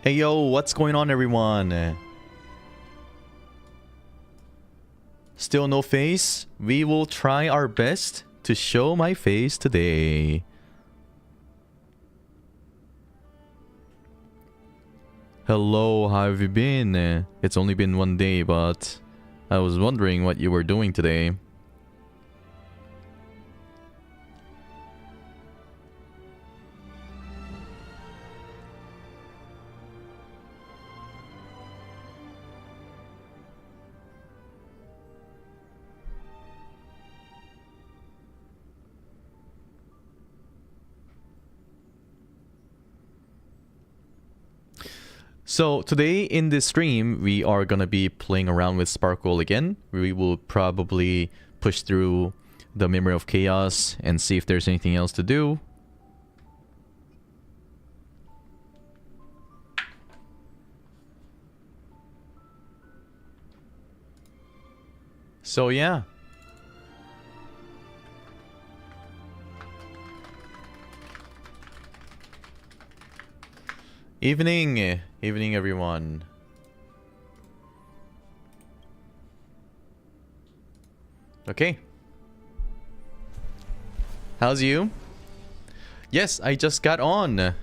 Hey yo, what's going on everyone? Still no face? We will try our best to show my face today. Hello, how have you been? It's only been one day, but I was wondering what you were doing today. So today in this stream, we are gonna be playing around with Sparkle again. We will probably push through the Memory of Chaos and see if there's anything else to do. So yeah. Evening everyone. Okay. How's you? Yes, I just got on.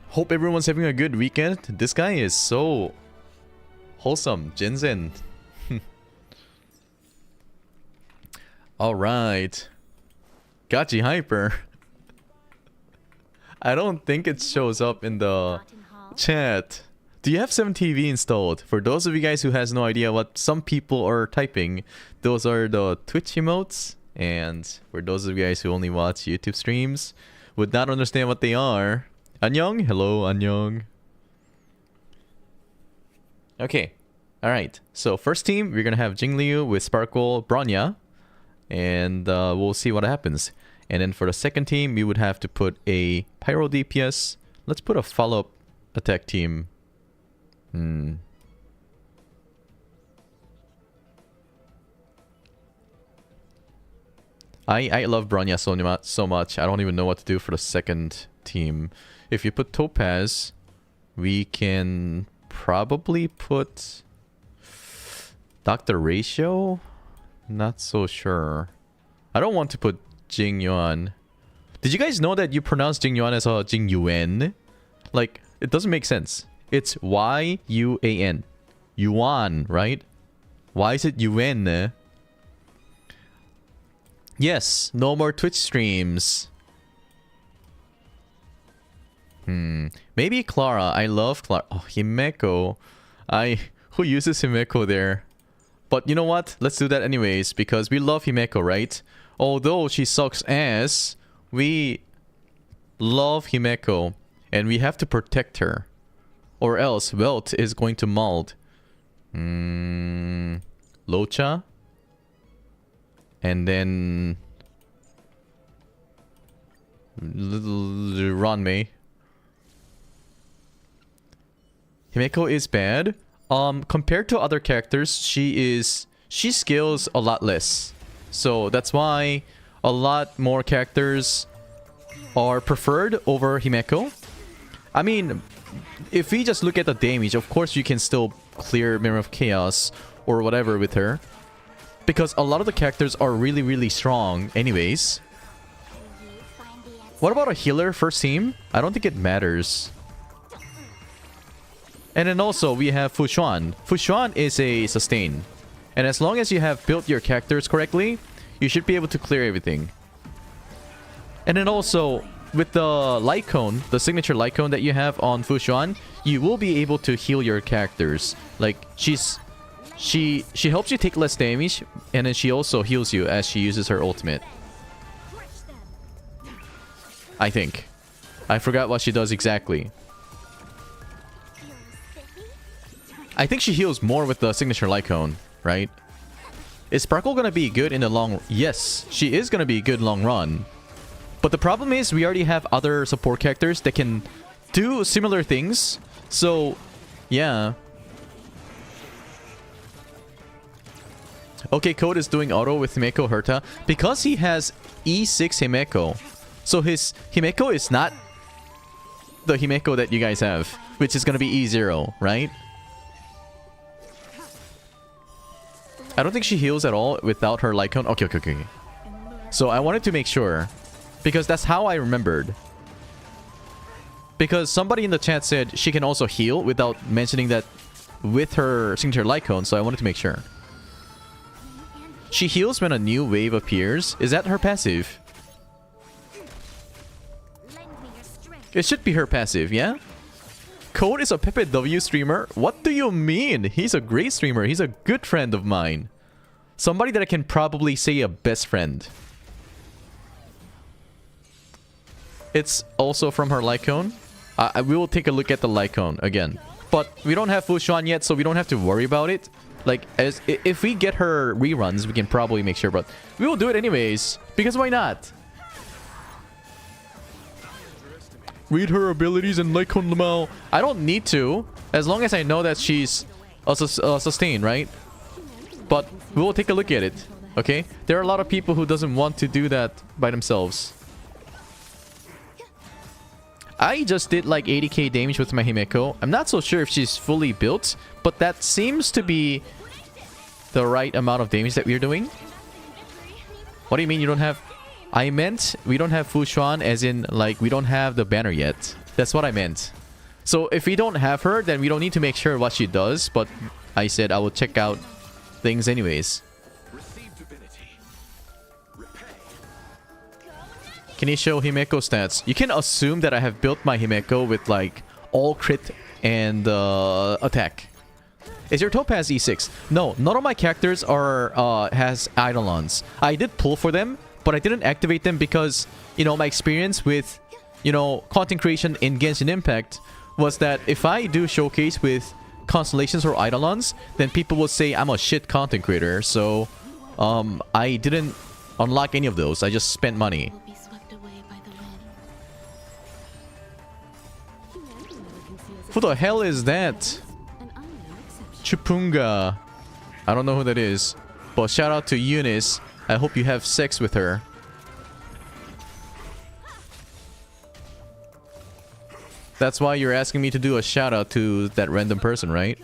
Hope everyone's having a good weekend. This guy is so wholesome. Jinzen. Alright. Gachi Hyper. I don't think it shows up in the chat. Do you have 7TV installed? For those of you guys who has no idea what some people are typing, those are the Twitch emotes. And for those of you guys who only watch YouTube streams, would not understand what they are. Annyeong? Hello, annyeong. Okay. Alright. So first team, we're gonna have Jingliu with Sparkle, Bronya. And we'll see what happens. And then for the second team, we would have to put a Pyro DPS. Let's put a follow-up attack team. I love Bronya so much. I don't even know what to do for the second team. If you put Topaz, we can probably put Dr. Ratio? Not so sure. I don't want to put Jing Yuan. Did you guys know that you pronounce Jing Yuan as a Jing Yuan? Like, it doesn't make sense. It's Y-U-A-N. Yuan, right? Why is it Yuan? Yes, no more Twitch streams. Maybe Clara. I love Clara. Oh, Himeko. Who uses Himeko there? But you know what? Let's do that anyways, because we love Himeko, right? Although she sucks ass, we love Himeko. And we have to protect her. Or else Welt is going to mold. Locha. And then Ranmei. Himeko is bad. Compared to other characters, she scales a lot less. So that's why a lot more characters are preferred over Himeko. I mean, if we just look at the damage, of course you can still clear Memory of Chaos or whatever with her. Because a lot of the characters are really, really strong anyways. What about a healer first team? I don't think it matters. And then also we have Fushuan. Fushuan is a sustain. And as long as you have built your characters correctly, you should be able to clear everything. And then also, with the light cone, the signature light cone that you have on Fushuan, you will be able to heal your characters. Like, she helps you take less damage, and then she also heals you as she uses her ultimate. I think. I forgot what she does exactly. I think she heals more with the signature light cone, right? Is Sparkle gonna be good in the long... Yes, she is gonna be good long run. But the problem is we already have other support characters that can do similar things. So, yeah. Okay, Code is doing auto with Himeko Herta because he has E6 Himeko. So his Himeko is not the Himeko that you guys have, which is gonna be E0, right? I don't think she heals at all without her Lycone. Okay, okay, okay. So I wanted to make sure, because that's how I remembered. Because somebody in the chat said she can also heal without mentioning that with her signature Lycone, so I wanted to make sure. She heals when a new wave appears. Is that her passive? It should be her passive, yeah? Code is a Pepe W streamer? What do you mean? He's a great streamer. He's a good friend of mine. Somebody that I can probably say a best friend. It's also from her Lycone. We will take a look at the Lycone again. But we don't have Fushuan yet, so we don't have to worry about it. Like, if we get her reruns, we can probably make sure. But we will do it anyways. Because why not? Read her abilities in Lycone Lamau. I don't need to. As long as I know that she's a sustain, right? But we will take a look at it. Okay? There are a lot of people who doesn't want to do that by themselves. I just did like 80k damage with my Himeko. I'm not so sure if she's fully built, but that seems to be the right amount of damage that we're doing. What do you mean you don't have... I meant we don't have Fushuan as in like we don't have the banner yet. That's what I meant. So if we don't have her, then we don't need to make sure what she does, but I said I will check out things anyways. Can you show Himeko stats? You can assume that I have built my Himeko with like all crit and attack. Is your Topaz E6? No, none of my characters are has Eidolons. I did pull for them, but I didn't activate them because, you know, my experience with, you know, content creation in Genshin Impact was that if I do showcase with constellations or Eidolons, then people will say I'm a shit content creator. So I didn't unlock any of those. I just spent money. Who the hell is that? Chupunga. I don't know who that is. But shout out to Eunice. I hope you have sex with her. That's why you're asking me to do a shout out to that random person, right?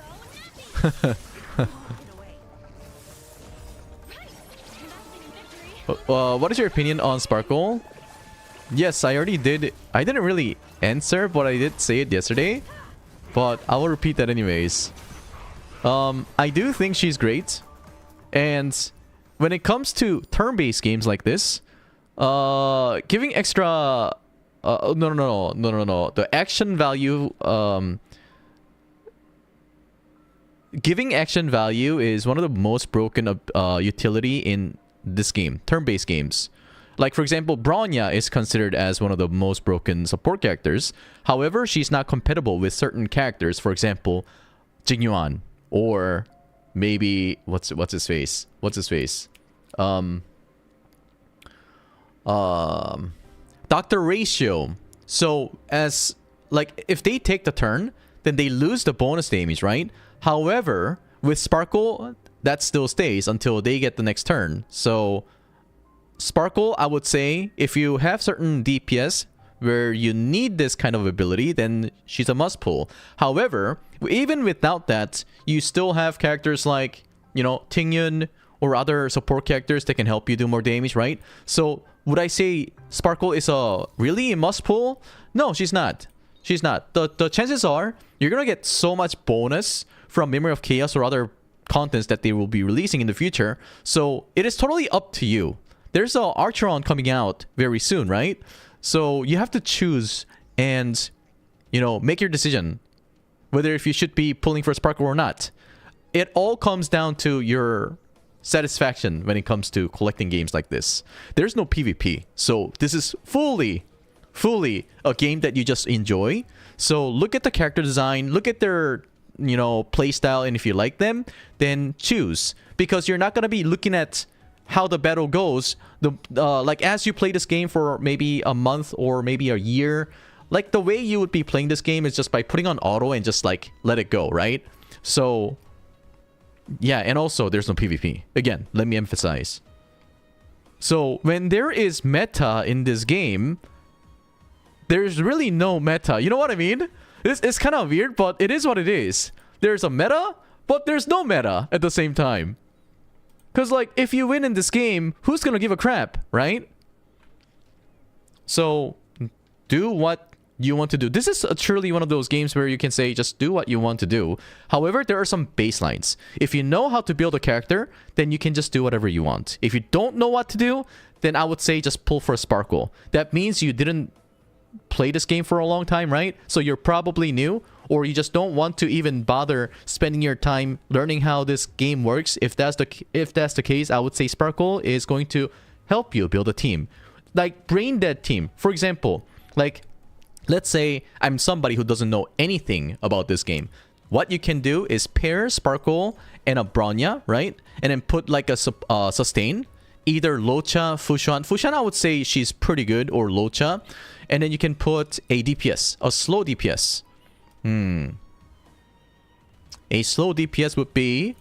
What is your opinion on Sparkle? Yes, I already did. I didn't really answer, but I did say it yesterday. But I will repeat that anyways. I do think she's great. And when it comes to turn-based games like this, giving extra... No. The action value... giving action value is one of the most broken utility in this game. Turn-based games. Like, for example, Bronya is considered as one of the most broken support characters. However, she's not compatible with certain characters. For example, Jingyuan. Or maybe... What's his face? What's his face? Dr. Ratio. So, as... Like, if they take the turn, then they lose the bonus damage, right? However, with Sparkle, that still stays until they get the next turn. So... Sparkle, I would say, if you have certain DPS where you need this kind of ability, then she's a must pull. However, even without that, you still have characters like, you know, Tingyun or other support characters that can help you do more damage, right? So, would I say Sparkle is a really must pull? No, she's not. She's not. The chances are you're gonna get so much bonus from Memory of Chaos or other contents that they will be releasing in the future. So, it is totally up to you. There's a Archeron coming out very soon, right? So you have to choose and, you know, make your decision whether if you should be pulling for Sparkle or not. It all comes down to your satisfaction when it comes to collecting games like this. There's no PvP, so this is fully a game that you just enjoy. So look at the character design, look at their, you know, playstyle, and if you like them, then choose. Because you're not going to be looking at how the battle goes, like as you play this game for maybe a month or maybe a year, like the way you would be playing this game is just by putting on auto and just like let it go, right? So yeah, and also there's no PvP. Again, let me emphasize. So when there is meta in this game, there's really no meta. You know what I mean? It's kind of weird, but it is what it is. There's a meta, but there's no meta at the same time. Because, like, if you win in this game, who's gonna give a crap, right? So, do what you want to do. This is truly one of those games where you can say, just do what you want to do. However, there are some baselines. If you know how to build a character, then you can just do whatever you want. If you don't know what to do, then I would say just pull for a sparkle. That means you didn't play this game for a long time, right? So you're probably new, or you just don't want to even bother spending your time learning how this game works. If that's the case, I would say Sparkle is going to help you build a team. Like brain dead team. For example, like let's say I'm somebody who doesn't know anything about this game. What you can do is pair Sparkle and a Bronya, right? And then put like a sustain. Either Locha, Fushan. Fushan, I would say she's pretty good, or Locha. And then you can put a DPS, a slow DPS. A slow DPS would be,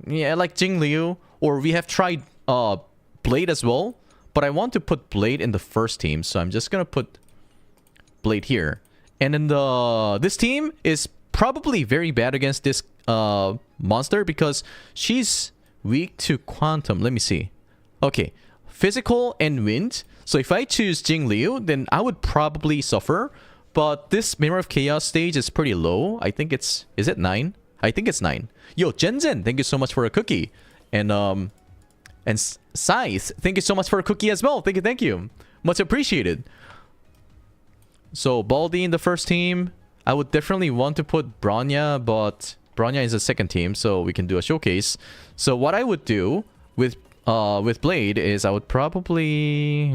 yeah, like Jingliu. Or we have tried Blade as well. But I want to put Blade in the first team. So I'm just going to put Blade here. And then this team is probably very bad against this monster because she's weak to Quantum. Let me see. Okay, physical and wind. So if I choose Jingliu, then I would probably suffer. But this Mirror of Chaos stage is pretty low. I think it's... Is it 9? I think it's 9. Yo, Jenzen, thank you so much for a cookie. And Scythe, thank you so much for a cookie as well. Thank you. Much appreciated. So, Baldi in the first team. I would definitely want to put Bronya, but Bronya is the second team, so we can do a showcase. So, what I would do with Blade is I would probably...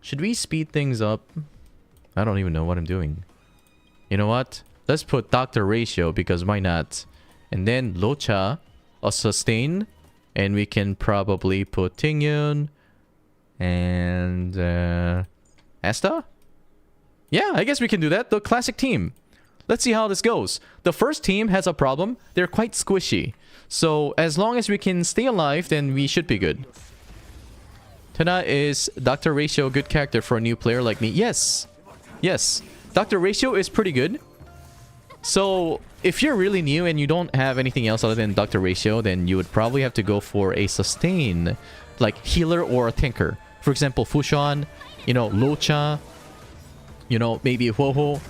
Should we speed things up? I don't even know what I'm doing. You know what? Let's put Dr. Ratio, because why not? And then Locha, a sustain. And we can probably put Tingyun. And... Asta? Yeah, I guess we can do that. The classic team. Let's see how this goes. The first team has a problem. They're quite squishy. So, as long as we can stay alive, then we should be good. Tenha, is Dr. Ratio a good character for a new player like me? Yes. Yes. Dr. Ratio is pretty good. So, if you're really new and you don't have anything else other than Dr. Ratio, then you would probably have to go for a sustain. Like healer or a tanker. For example, Fushan, you know, Locha, you know, maybe Ho-Ho.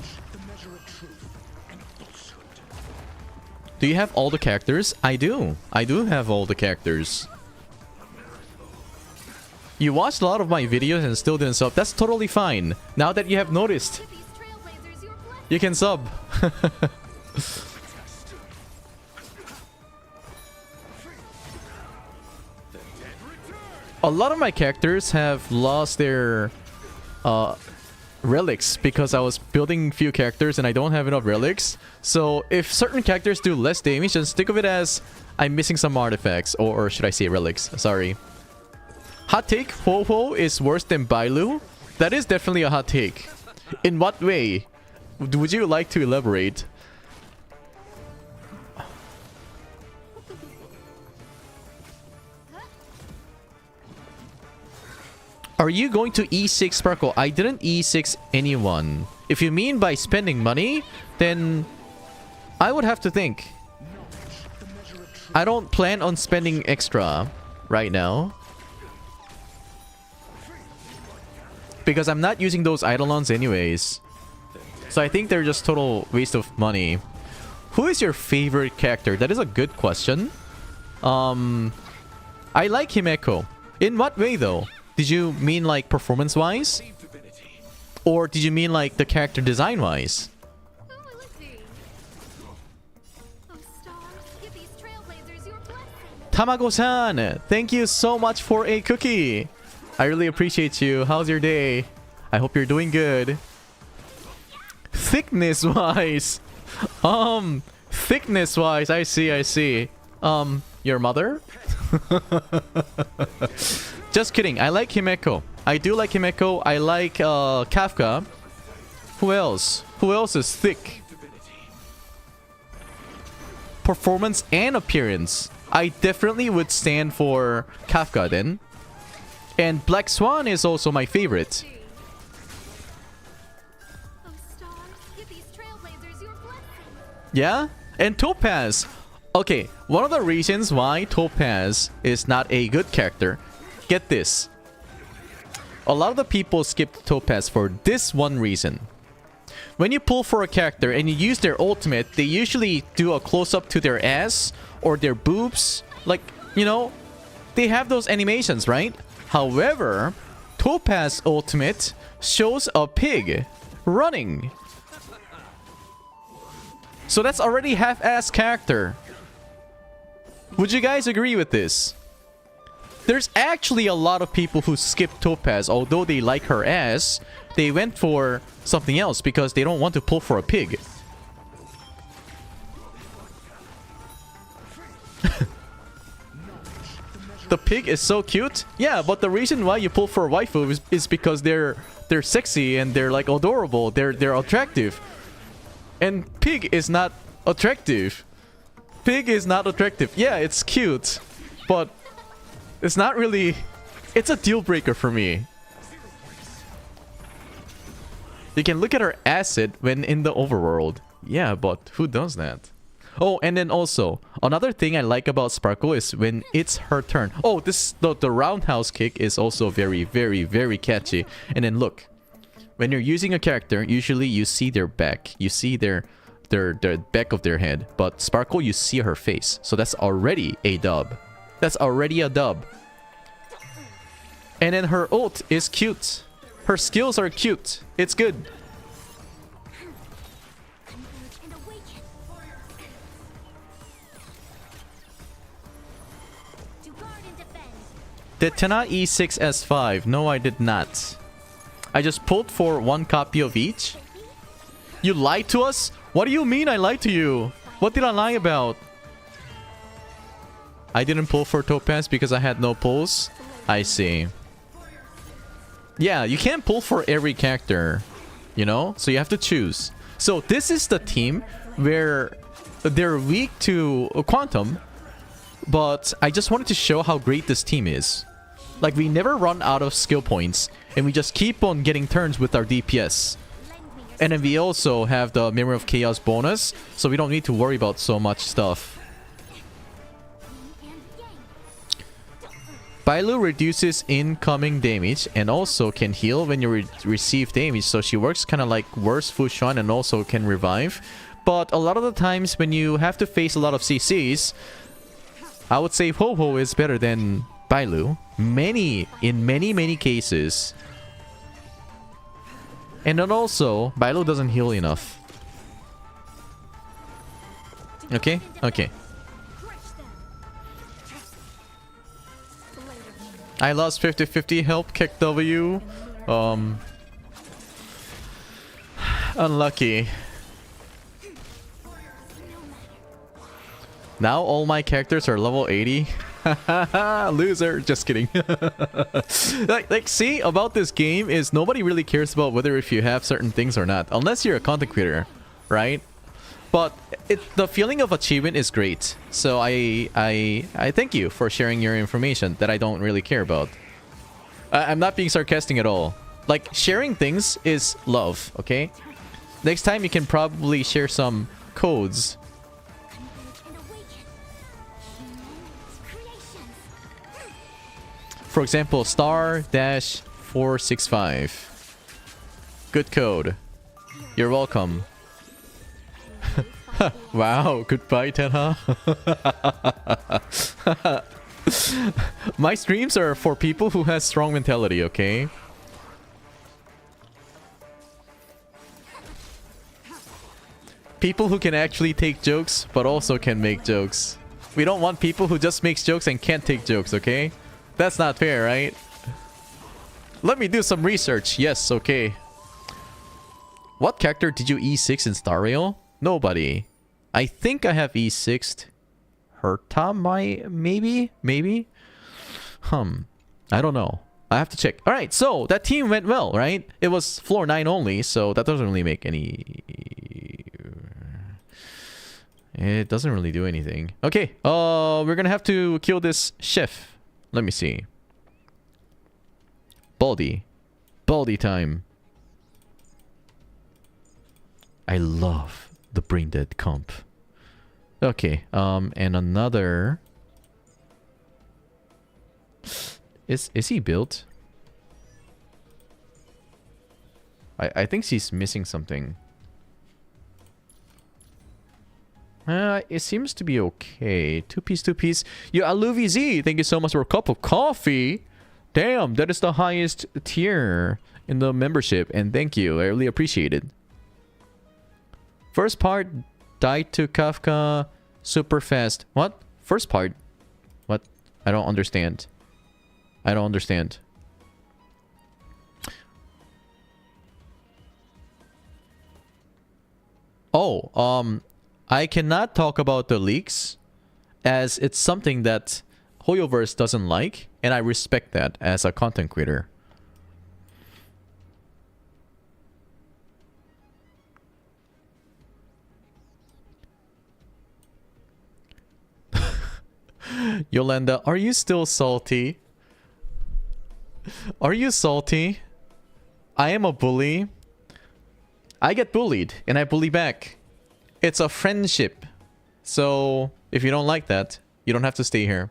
Do you have all the characters? I do. I do have all the characters. You watched a lot of my videos and still didn't sub. That's totally fine. Now that you have noticed, you can sub. A lot of my characters have lost their relics because I was building few characters and I don't have enough relics. So if certain characters do less damage, just think of it as I'm missing some artifacts, or should I say relics? Sorry. Hot take, Ho-Ho is worse than Bailu? That is definitely a hot take. In what way? Would you like to elaborate? Are you going to E6 Sparkle? I didn't E6 anyone. If you mean by spending money, then I would have to think. I don't plan on spending extra right now. Because I'm not using those Eidolons anyways. So I think they're just total waste of money. Who is your favorite character? That is a good question. I like Himeko. In what way though? Did you mean like performance-wise? Or did you mean like the character design-wise? Tamago-san! Thank you so much for a cookie! I really appreciate you. How's your day? I hope you're doing good. Thickness-wise! Thickness-wise, I see. Your mother? Just kidding. I like Himeko. I do like Himeko. I like Kafka. Who else? Who else is thick? Performance and appearance. I definitely would stand for Kafka then. And Black Swan is also my favorite. Oh, stars, give these trailblazers your blessing. Yeah? And Topaz. Okay, one of the reasons why Topaz is not a good character. Get this. A lot of the people skip Topaz for this one reason. When you pull for a character and you use their ultimate, they usually do a close-up to their ass or their boobs. Like, you know, they have those animations, right? However, Topaz ultimate shows a pig running. So that's already half-ass character. Would you guys agree with this? There's actually a lot of people who skip Topaz, although they like her ass. They went for something else because they don't want to pull for a pig. The pig is so cute. Yeah, but the reason why you pull for a waifu is because they're sexy and they're like adorable. They're attractive. And pig is not attractive. Pig is not attractive. Yeah, it's cute, but it's not really... It's a deal breaker for me. You can look at her acid when in the overworld. Yeah, but who does that? Oh, and then also, another thing I like about Sparkle is when it's her turn. Oh, the roundhouse kick is also very, very, very catchy. And then look, when you're using a character, usually you see their back. You see their back of their head. But Sparkle, you see her face. So that's already a dub. That's already a dub. And then her ult is cute. Her skills are cute. It's good. Did Tenha E6 S5? No, I did not. I just pulled for one copy of each. You lied to us? What do you mean I lied to you? What did I lie about? I didn't pull for Topaz because I had no pulls. I see. Yeah, you can't pull for every character, you know? So you have to choose. So this is the team where they're weak to Quantum, but I just wanted to show how great this team is. Like, we never run out of skill points, and we just keep on getting turns with our DPS. And then we also have the Memory of Chaos bonus, so we don't need to worry about so much stuff. Bailu reduces incoming damage and also can heal when you receive damage, so she works kind of like worse Fushan and also can revive. But a lot of the times when you have to face a lot of CCs, I would say Ho-Ho is better than Bailu. In many cases. And then also, Bailu doesn't heal enough. Okay? Okay. I lost 50-50. Help kick W. Unlucky. Now all my characters are level 80. Loser. Just kidding. like, see, about this game is nobody really cares about whether if you have certain things or not. Unless you're a content creator, right? But the feeling of achievement is great. So I thank you for sharing your information that I don't really care about. I'm not being sarcastic at all. Like, sharing things is love, okay? Next time you can probably share some codes. For example, star-465. Good code. You're welcome. Wow, goodbye, Tenha. My streams are for people who has strong mentality, okay? People who can actually take jokes, but also can make jokes. We don't want people who just makes jokes and can't take jokes, okay? That's not fair, right? Let me do some research. Yes, okay. What character did you E6 in Star Rail? Nobody. I think I have E6'd Herta, maybe? I don't know. I have to check. Alright, so that team went well, right? It was floor 9 only, so that doesn't really make any... It doesn't really do anything. Okay, we're gonna have to kill this chef. Let me see. Baldy. Baldy time. I love the Brain Dead comp. Okay, and another... Is he built? I think she's missing something. It seems to be okay. Two piece. Yo, AluviZ, thank you so much for a cup of coffee. Damn, that is the highest tier in the membership. And thank you, I really appreciate it. First part, died to Kafka super fast. What? First part? What? I don't understand. I don't understand. Oh, I cannot talk about the leaks as it's something that Hoyoverse doesn't like, and I respect that as a content creator. Yolanda, are you still salty? Are you salty? I am a bully. I get bullied, and I bully back. It's a friendship. So, if you don't like that, you don't have to stay here.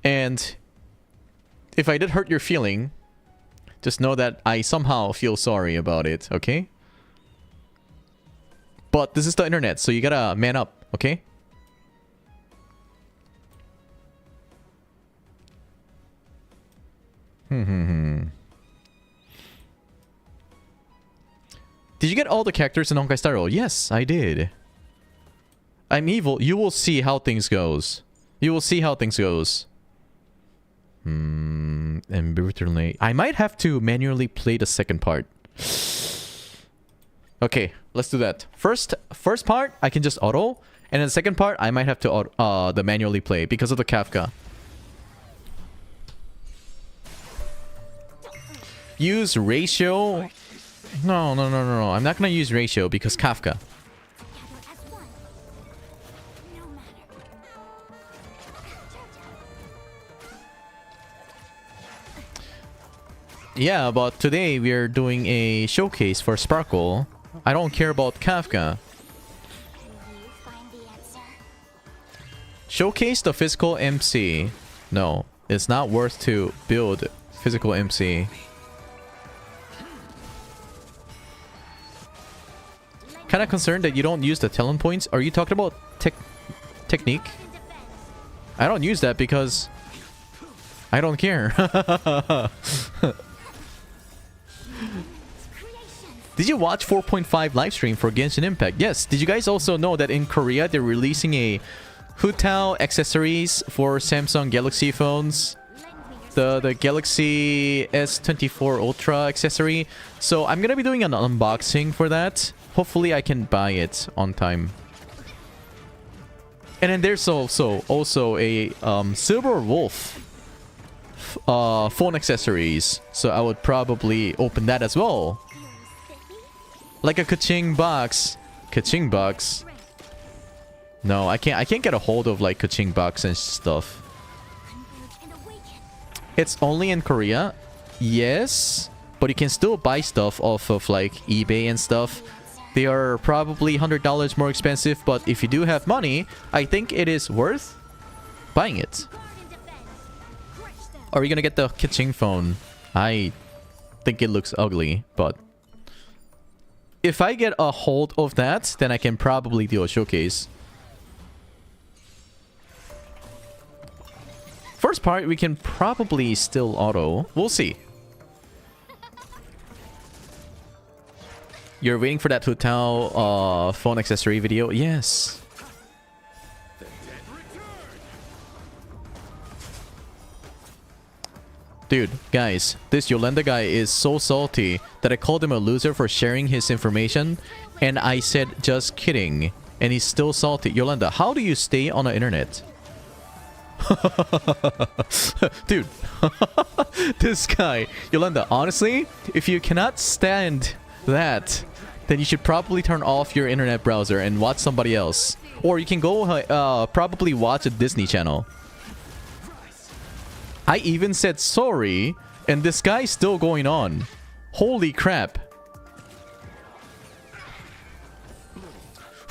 And if I did hurt your feeling, just know that I somehow feel sorry about it, okay? But this is the internet, so you gotta man up, okay? Did you get all the characters in Honkai Star Rail? Yes, I did. I'm evil. You will see how things goes. You will see how things goes. And brutally. I might have to manually play the second part. Okay, let's do that. First part, I can just auto. And then the second part, I might have to the manually play because of the Kafka. Use ratio. No. I'm not gonna use ratio because Kafka. Yeah, but today we are doing a showcase for Sparkle. I don't care about Kafka. Showcase the physical MC. No, it's not worth to build physical MC. Kinda concerned that you don't use the talent points. Are you talking about technique? I don't use that because I don't care. Did you watch 4.5 livestream for Genshin Impact? Yes. Did you guys also know that in Korea they're releasing a Hutao accessories for Samsung Galaxy phones? The Galaxy S24 Ultra accessory. So I'm gonna be doing an unboxing for that. Hopefully I can buy it on time. And then there's also a Silver Wolf phone accessories. So I would probably open that as well. Like a Kaching box. Kaching box. No, I can't get a hold of like Kaching box and stuff. It's only in Korea. Yes, but you can still buy stuff off of like eBay and stuff. They are probably $100 more expensive, but if you do have money, I think it is worth buying it. Are you gonna get the Kaching phone? I think it looks ugly, but if I get a hold of that, then I can probably do a showcase. First part, we can probably still auto. We'll see. You're waiting for that Hutao phone accessory video? Yes. Dude, guys, this Yolanda guy is so salty that I called him a loser for sharing his information. And I said, just kidding. And he's still salty. Yolanda, how do you stay on the internet? Dude. This guy. Yolanda, honestly, if you cannot stand that, then you should probably turn off your internet browser and watch somebody else. Or you can go probably watch a Disney channel. I even said sorry, and this guy's still going on. Holy crap.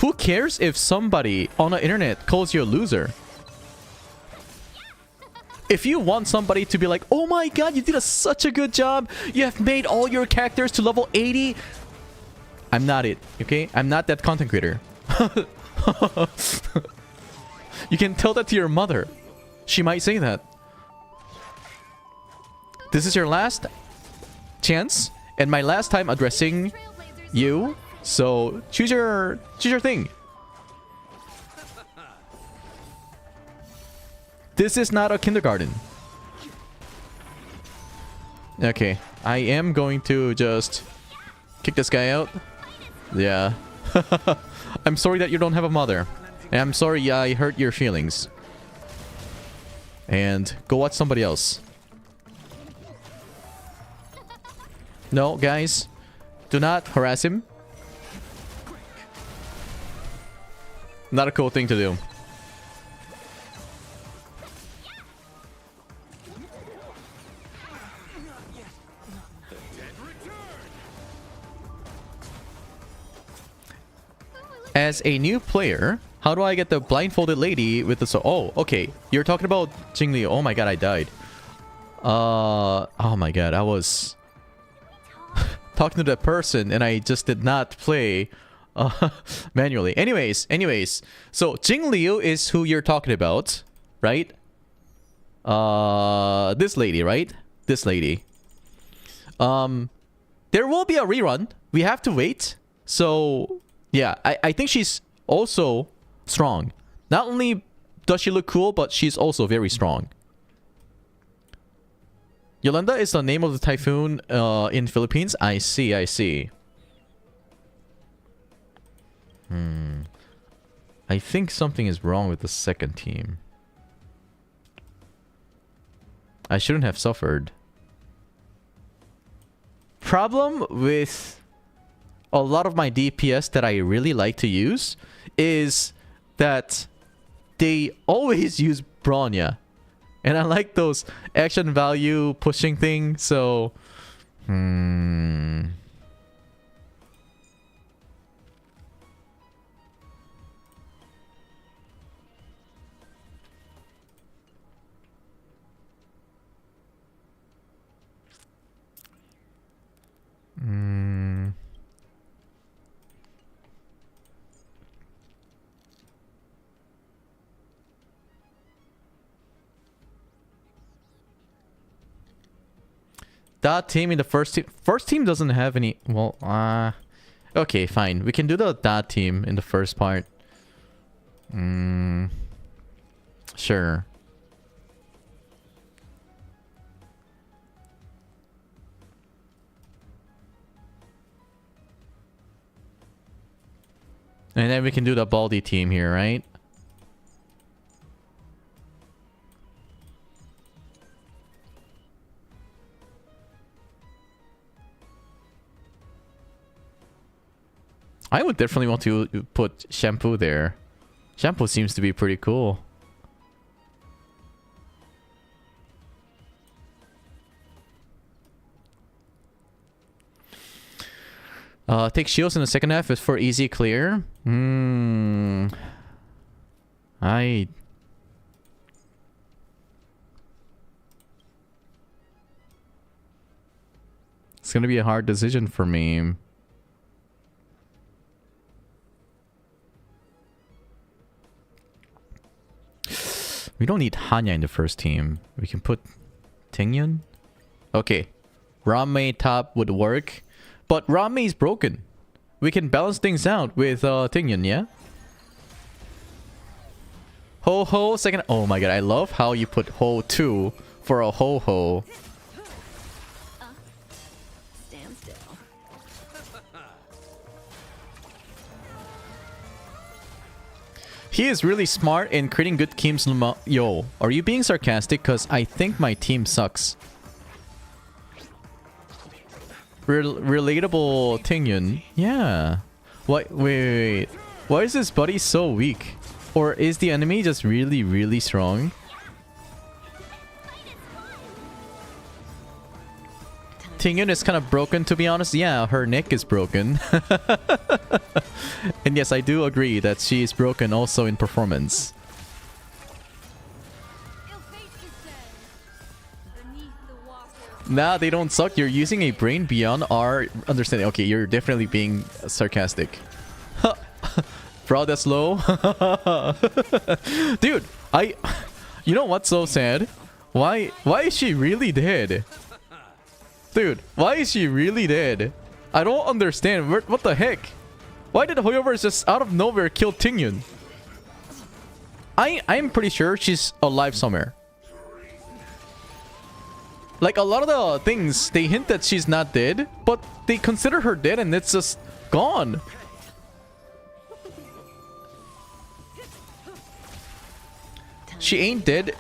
Who cares if somebody on the internet calls you a loser? If you want somebody to be like, oh my god, you did such a good job. You have made all your characters to level 80. I'm not it, okay? I'm not that content creator. You can tell that to your mother. She might say that. This is your last chance and my last time addressing you. So choose your thing. This is not a kindergarten. Okay, I am going to just kick this guy out. Yeah. I'm sorry that you don't have a mother. And I'm sorry I hurt your feelings. And go watch somebody else. No, guys. Do not harass him. Not a cool thing to do. As a new player, how do I get the blindfolded lady with the... Oh, okay. You're talking about Jingli. Oh my god, I died. Oh my god, I was... talking to that person and I just did not play manually. Anyways. So, Jingliu is who you're talking about, right? This lady, right? This lady. There will be a rerun. We have to wait. So... yeah, I think she's also strong. Not only does she look cool, but she's also very strong. Yolanda is the name of the typhoon in Philippines. I see. I think something is wrong with the second team. I shouldn't have suffered. Problem with... a lot of my DPS that I really like to use is that they always use Bronya. And I like those action value pushing things, so... That team in the first team. First team doesn't have any... well, okay, fine. We can do the that team in the first part. Sure. And then we can do the Baldy team here, right? I would definitely want to put Shampoo there. Shampoo seems to be pretty cool. Take shields in the second half is for easy clear. It's gonna be a hard decision for me. We don't need Hanya in the first team. We can put Tengyun. Okay. Rame top would work. But Rame is broken. We can balance things out with Tengyun, yeah? Ho-Ho, second... oh my god, I love how you put Ho-2 for a Ho-Ho. Stand still. He is really smart in creating good teams. Yo, are you being sarcastic? Because I think my team sucks. Relatable Tingyun. Yeah. Wait. Why is this buddy so weak? Or is the enemy just really, really strong? Tingyun is kind of broken, to be honest. Yeah, her neck is broken. And yes, I do agree that she is broken also in performance. Nah, they don't suck. You're using a brain beyond our understanding. Okay, you're definitely being sarcastic. Bro, that's low. Dude, you know what's so sad? Why is she really dead? Dude, why is she really dead? I don't understand. What the heck? Why did Hoyoverse just out of nowhere kill Tingyun? I'm pretty sure she's alive somewhere. Like, a lot of the things, they hint that she's not dead, but they consider her dead and it's just gone. She ain't dead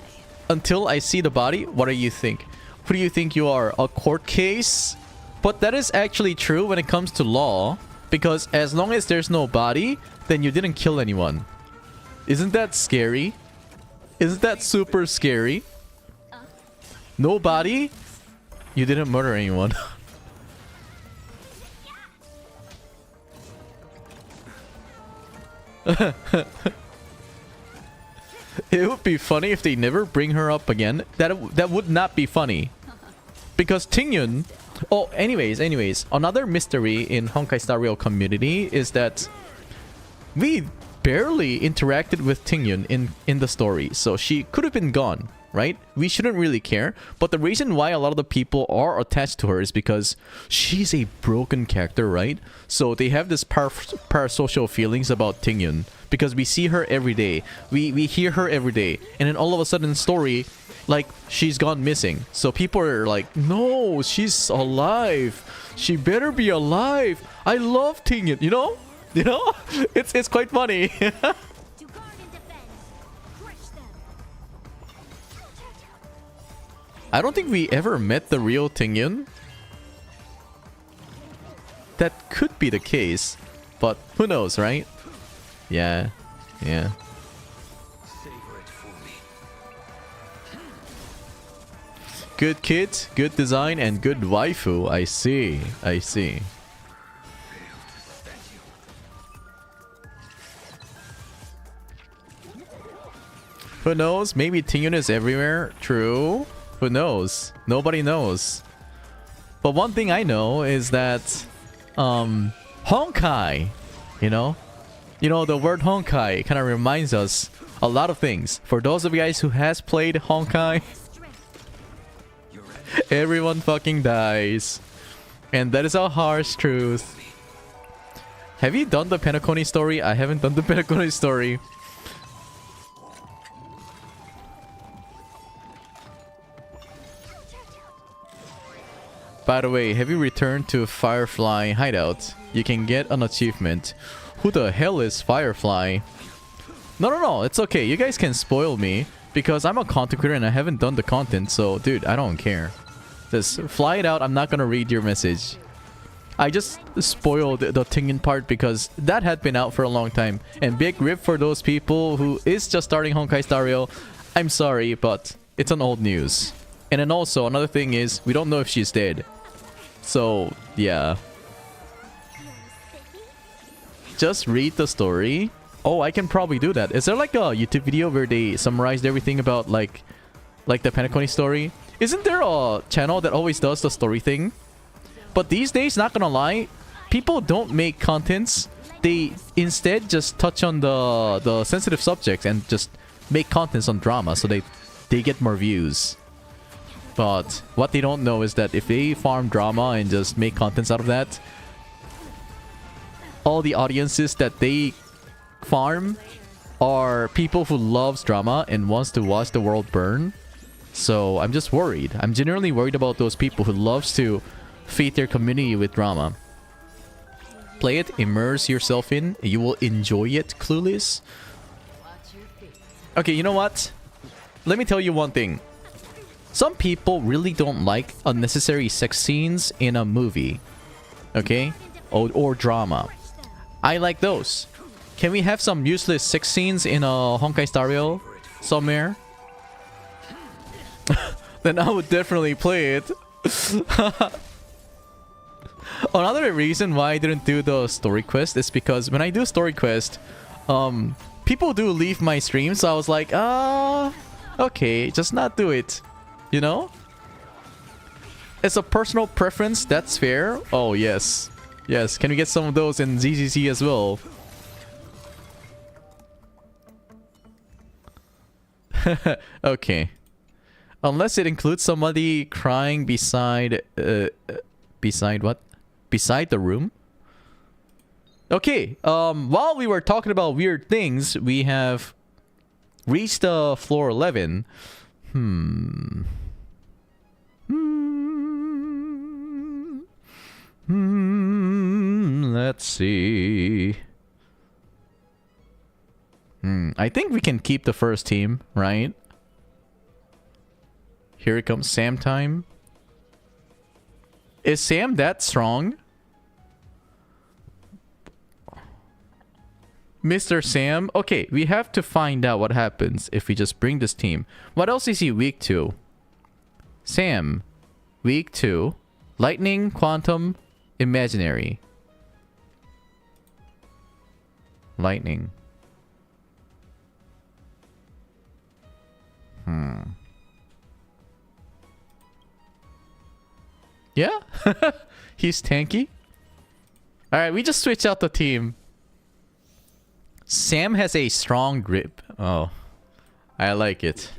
until I see the body. What do you think? Who do you think you are? A court case? But that is actually true when it comes to law, because as long as there's no body, then you didn't kill anyone. Isn't that scary? Isn't that super scary? No body? You didn't murder anyone. It would be funny if they never bring her up again. That would not be funny. Because Tingyun... Oh, anyways. Another mystery in Honkai Star Rail community is that we barely interacted with Tingyun in the story. So she could have been gone, right? We shouldn't really care. But the reason why a lot of the people are attached to her is because she's a broken character, right? So they have this parasocial feelings about Tingyun. Because we see her every day. We hear her every day. And then all of a sudden in story, like, she's gone missing. So people are like, no, she's alive. She better be alive. I love Tingyun, you know? You know? It's quite funny. I don't think we ever met the real Tingyun. That could be the case. But who knows, right? Yeah. Good kit, good design, and good waifu. I see. Who knows? Maybe Tingyun is everywhere. True. Who knows? Nobody knows. But one thing I know is that Honkai, you know, the word Honkai kind of reminds us a lot of things. For those of you guys who has played Honkai, everyone fucking dies. And that is a harsh truth. Have you done the Penacony story? I haven't done the Penacony story. By the way, have you returned to Firefly Hideout? You can get an achievement. Who the hell is Firefly? No, it's okay. You guys can spoil me because I'm a content creator and I haven't done the content. So, dude, I don't care. Just fly it out. I'm not gonna read your message. I just spoiled the Tingyun part because that had been out for a long time. And big rip for those people who is just starting Honkai Star Rail. I'm sorry, but it's an old news. And then also, another thing is, we don't know if she's dead. So, yeah. Just read the story. Oh, I can probably do that. Is there like a YouTube video where they summarized everything about like the Penacony story? Isn't there a channel that always does the story thing? But these days, not gonna lie, people don't make contents. They instead just touch on the sensitive subjects and just make contents on drama so they get more views. But what they don't know is that if they farm drama and just make contents out of that, all the audiences that they farm are people who loves drama and wants to watch the world burn. So I'm just worried. I'm genuinely worried about those people who loves to feed their community with drama. Play it, immerse yourself in, you will enjoy it, Clueless. Okay, you know what? Let me tell you one thing. Some people really don't like unnecessary sex scenes in a movie. Okay? Or drama. I like those. Can we have some useless sex scenes in a Honkai Star Rail somewhere? Then I would definitely play it. Another reason why I didn't do the story quest is because when I do story quest, people do leave my stream, so I was like, okay, just not do it. You know? It's a personal preference, that's fair. Oh, yes. Yes, can we get some of those in ZZZ as well? Okay. Unless it includes somebody crying beside... beside what? Beside the room? Okay, while we were talking about weird things, we have reached floor 11. Let's see. I think we can keep the first team, right? Here it comes Sam time. Is Sam that strong? Mr. Sam? Okay, we have to find out what happens if we just bring this team. What else is he weak to? Sam. Weak to lightning, quantum, imaginary. Lightning. Yeah? He's tanky? Alright, we just switch out the team. Sam has a strong grip. Oh. I like it.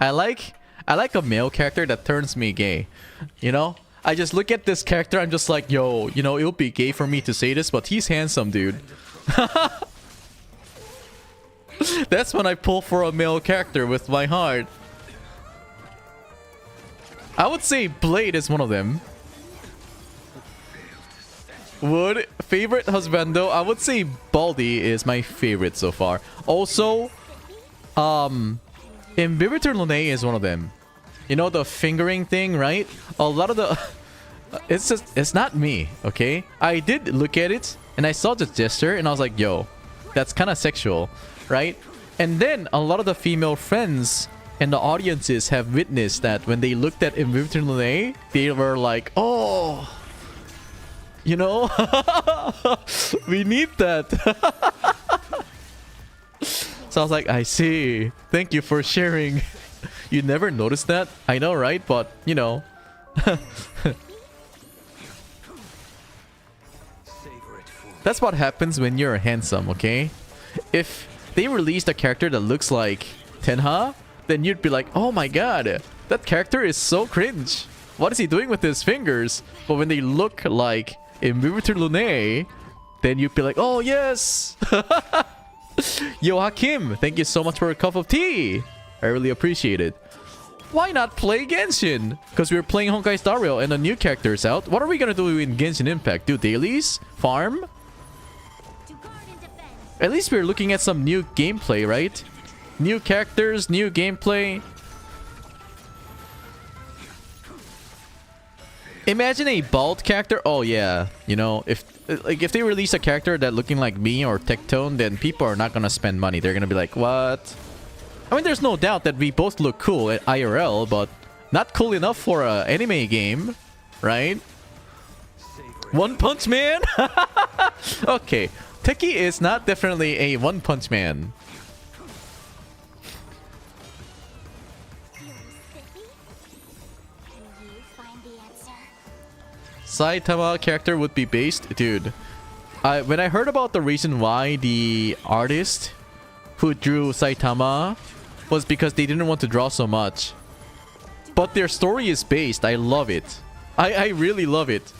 I like a male character that turns me gay. You know? I just look at this character, I'm just like, yo, you know, it'll be gay for me to say this, but he's handsome, dude. That's when I pull for a male character with my heart. I would say Blade is one of them. Would favorite husbando? I would say Baldy is my favorite so far. Also, Imbibitor Lunae is one of them. You know the fingering thing, right? A lot of the it's not me, okay? I did look at it and I saw the gesture and I was like, yo, that's kind of sexual, right? And then a lot of the female friends and the audiences have witnessed that when they looked at Imbibitor Lunae, they were like, oh, you know, we need that. So I was like, I see. Thank you for sharing. You never noticed that? I know, right? But, you know. That's what happens when you're handsome, okay? If they released a character that looks like Tenha, then you'd be like, oh my god, that character is so cringe. What is he doing with his fingers? But when they look like Imbibitor Lunae, then you'd be like, oh yes. Yo Hakim, thank you so much for a cup of tea. I really appreciate it. Why not play Genshin? Because we're playing Honkai Star Rail and a new character is out. What are we gonna do in Genshin Impact? Do dailies? Farm? At least we're looking at some new gameplay, right? New characters, new gameplay. Imagine a bald character. Oh yeah, you know, if they release a character that looking like me or Tectone, then people are not gonna spend money. They're gonna be like, what? I mean, there's no doubt that we both look cool at IRL, but not cool enough for an anime game, right? One Punch Man? Okay, Teki is not definitely a One Punch Man. Saitama character would be based? Dude, when I heard about the reason why the artist who drew Saitama was because they didn't want to draw so much. But their story is based. I love it. I really love it.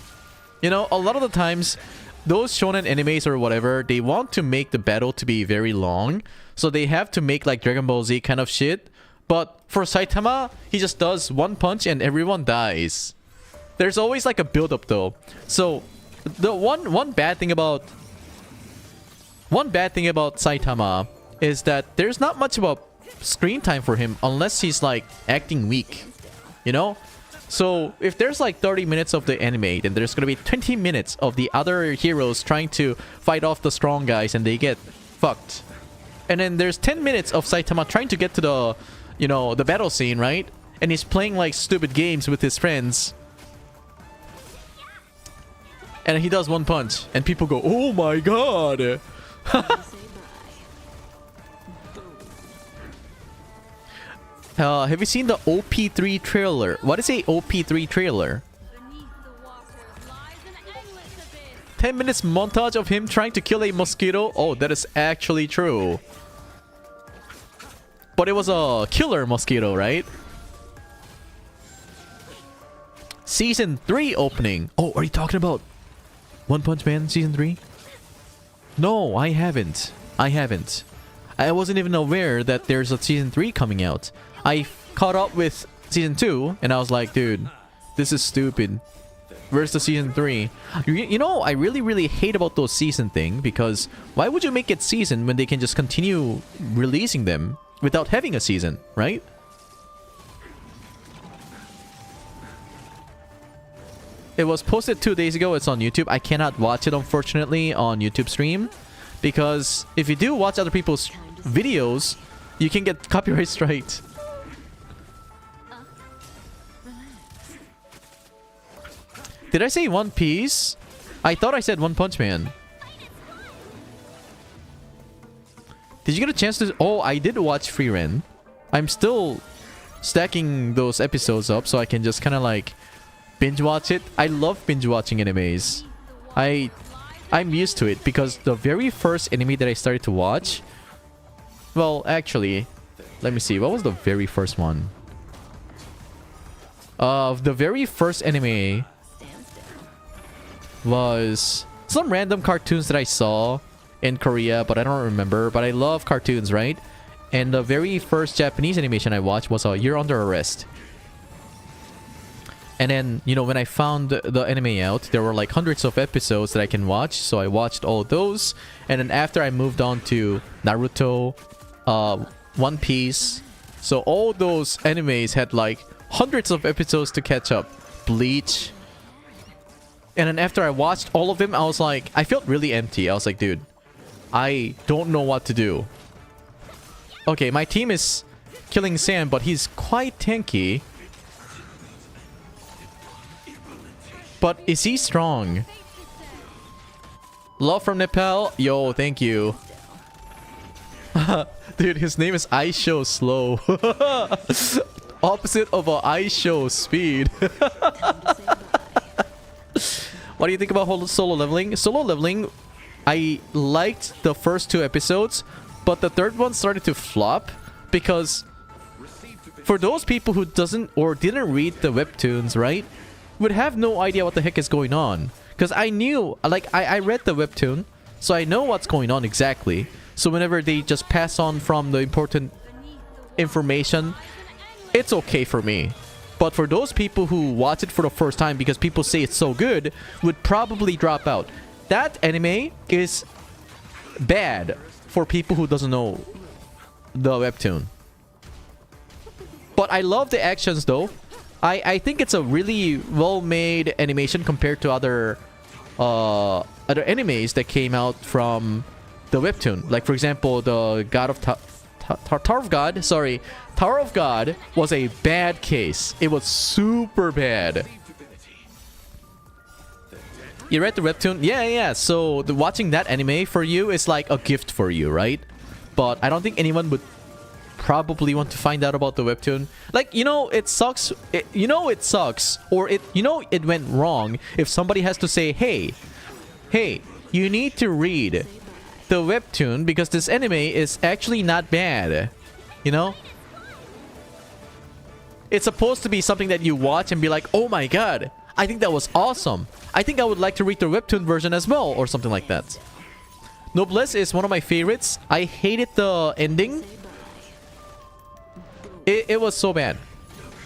You know, a lot of the times, those shonen animes or whatever, they want to make the battle to be very long. So they have to make like Dragon Ball Z kind of shit. But for Saitama, he just does one punch and everyone dies. There's always like a build-up though. So the one bad thing about Saitama is that there's not much of a screen time for him unless he's like acting weak. You know? So if there's like 30 minutes of the anime, then there's gonna be 20 minutes of the other heroes trying to fight off the strong guys and they get fucked. And then there's 10 minutes of Saitama trying to get to the, you know, the battle scene, right? And he's playing like stupid games with his friends. And he does one punch. And people go, oh my god. Have you seen the OP3 trailer? What is a OP3 trailer? Beneath the water lies an endless abyss. 10 minutes montage of him trying to kill a mosquito. Oh, that is actually true. But it was a killer mosquito, right? Season 3 opening. Oh, are you talking about One Punch Man Season 3? No, I haven't. I wasn't even aware that there's a Season 3 coming out. I caught up with Season 2 and I was like, dude, this is stupid. Where's the Season 3? You know, I really hate about those season thing, because why would you make it season when they can just continue releasing them without having a season, right? It was posted 2 days ago. It's on YouTube. I cannot watch it, unfortunately, on YouTube stream, because if you do watch other people's videos, you can get copyright striked. Did I say One Piece? I thought I said One Punch Man. Did you get a chance to... Oh, I did watch Free Ren. I'm still stacking those episodes up so I can just kind of like binge watch it. I love binge watching animes. I'm used to it because the very first anime that I started to watch... Well, actually, let me see. What was the very first one? The very first anime was some random cartoons that I saw in Korea, but I don't remember. But I love cartoons, right? And the very first Japanese animation I watched was You're Under Arrest. And then, you know, when I found the anime out, there were like hundreds of episodes that I can watch. So I watched all those. And then after I moved on to Naruto, One Piece. So all those animes had like hundreds of episodes to catch up. Bleach. And then after I watched all of them, I was like, I felt really empty. I was like, dude, I don't know what to do. Okay, my team is killing Sam, but he's quite tanky. But is he strong? Love from Nepal. Yo, thank you. Dude, his name is I Show Slow. Opposite of a I Show Speed. What do you think about solo leveling? Solo leveling, I liked the first 2 episodes, but the third one started to flop because for those people who doesn't or didn't read the webtoons, right, would have no idea what the heck is going on. Because I knew, like, I read the webtoon, so I know what's going on exactly. So whenever they just pass on from the important information, it's okay for me. But for those people who watch it for the first time because people say it's so good, would probably drop out. That anime is bad for people who doesn't know the webtoon. But I love the actions though. I think it's a really well-made animation compared to other animes that came out from the webtoon. Like for example, the God of Tower of God, sorry. Tower of God was a bad case. It was super bad. You read the webtoon? Yeah. So watching that anime for you is like a gift for you, right? But I don't think anyone would probably want to find out about the webtoon. Like, you know, it sucks. It sucks. Or it went wrong if somebody has to say, hey, you need to read the webtoon because this anime is actually not bad. You know? It's supposed to be something that you watch and be like, oh my god, I think that was awesome. I think I would like to read the webtoon version as well, or something like that. Noblesse is one of my favorites. I hated the ending. It was so bad.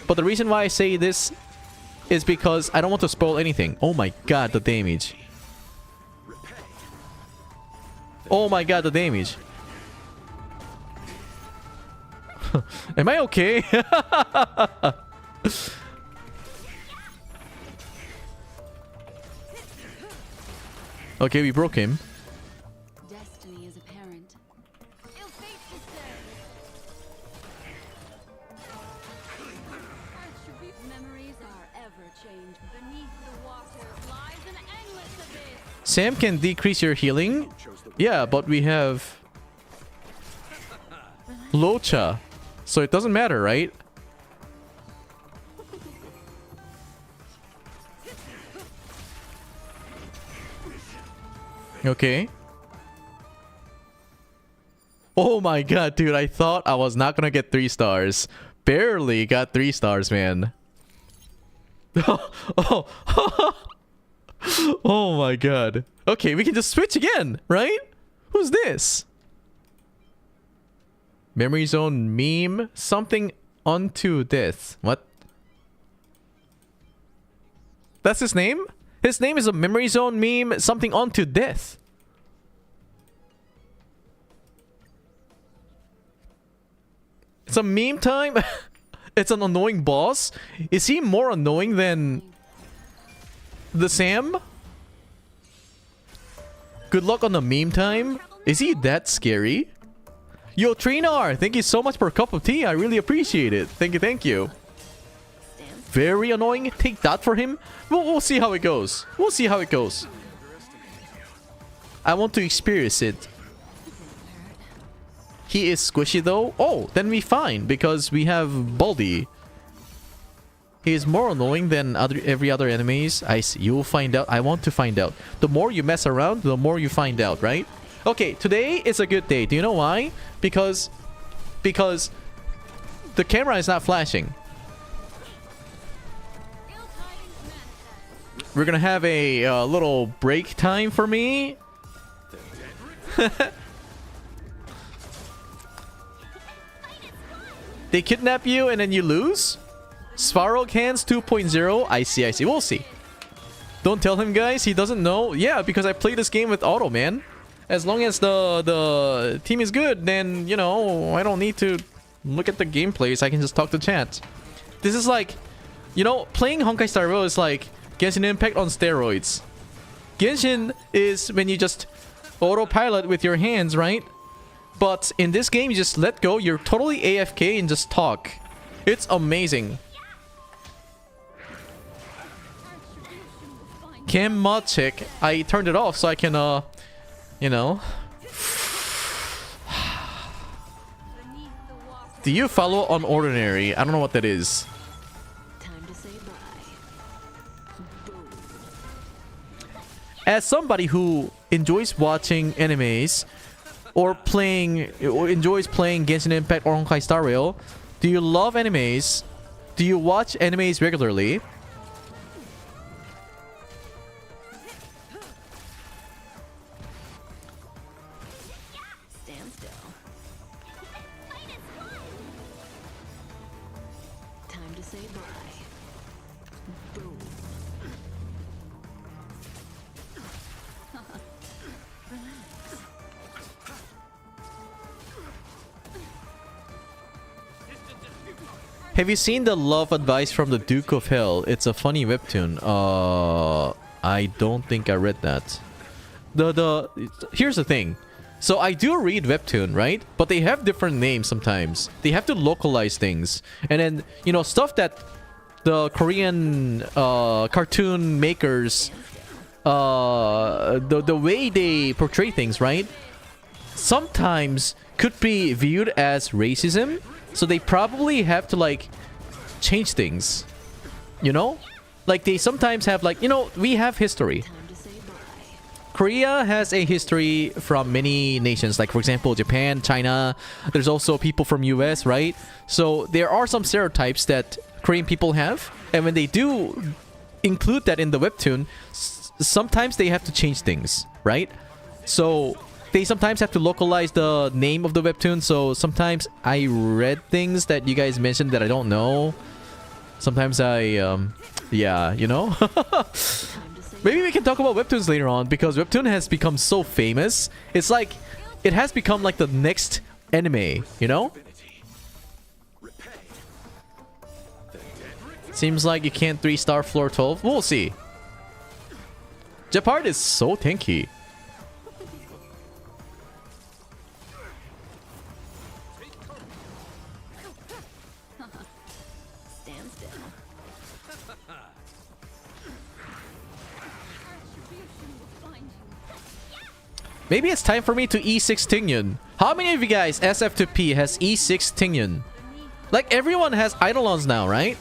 But the reason why I say this is because I don't want to spoil anything. Oh my god, the damage. Oh my god, the damage. Am I okay? Okay, we broke him. Destiny is apparent. Ill fate to stay. Memories are ever changed. Beneath the water lies an endless abyss. Sam can decrease your healing. Yeah, but we have Locha. So it doesn't matter, right? Okay. Oh my god, dude. I thought I was not gonna get 3 stars. Barely got 3 stars, man. Oh. Oh my god. Okay, we can just switch again, right? Who's this? Memory Zone meme. Something unto death. What? That's his name? His name is a Memory Zone meme. Something unto death. It's a meme time? It's an annoying boss? Is he more annoying than the Sam? Good luck on the meme time. Is he that scary? Yo, Trinar, thank you so much for a cup of tea. I really appreciate it. Thank you, thank you. Very annoying. Take that for him. We'll see how it goes. We'll see how it goes. I want to experience it. He is squishy though. Oh, then we fine because we have Baldy. He is more annoying than every other enemies. I see. You'll find out. I want to find out. The more you mess around, the more you find out, right? Okay, today is a good day. Do you know why? Because the camera is not flashing. We're gonna have a little break time for me. They kidnap you and then you lose? Svarog Hands 2.0? I see, I see. We'll see. Don't tell him, guys. He doesn't know. Yeah, because I play this game with auto, man. As long as the team is good, then, you know, I don't need to look at the gameplays. I can just talk to chat. This is like, you know, playing Honkai Star Rail is like Genshin Impact on steroids. Genshin is when you just autopilot with your hands, right? But in this game, you just let go. You're totally AFK and just talk. It's amazing. Cam mod check. I turned it off so I can, you know. Do you follow on ordinary? I don't know what that is. Time to say bye. As somebody who enjoys watching animes or enjoys playing Genshin Impact or Honkai Star Rail, do you love animes? Do you watch animes regularly? Stand still. Time to say bye. Boom. Have you seen the love advice from the Duke of Hell? It's a funny webtoon. I don't think I read that. Here's the thing. So I do read webtoon, right? But they have different names sometimes. They have to localize things. And then, you know, stuff that the Korean cartoon makers, the way they portray things, right? Sometimes could be viewed as racism. So they probably have to, like, change things. You know? Like, they sometimes have, like, you know, we have history. Time to say bye. Korea has a history from many nations. Like, for example, Japan, China. There's also people from US, right? So there are some stereotypes that Korean people have. And when they do include that in the webtoon, sometimes they have to change things, right? So they sometimes have to localize the name of the webtoon, so sometimes I read things that you guys mentioned that I don't know. Sometimes I, yeah, you know? Maybe we can talk about webtoons later on, because webtoon has become so famous. It's like, it has become like the next anime, you know? Seems like you can't 3-star floor 12. We'll see. Jeopard is so tanky. Stand still. Retribution will find you. Maybe it's time for me to E6 Tingyun. How many of you guys, SF to P, has E6 Tingyun? Like, everyone has Eidolons now, right?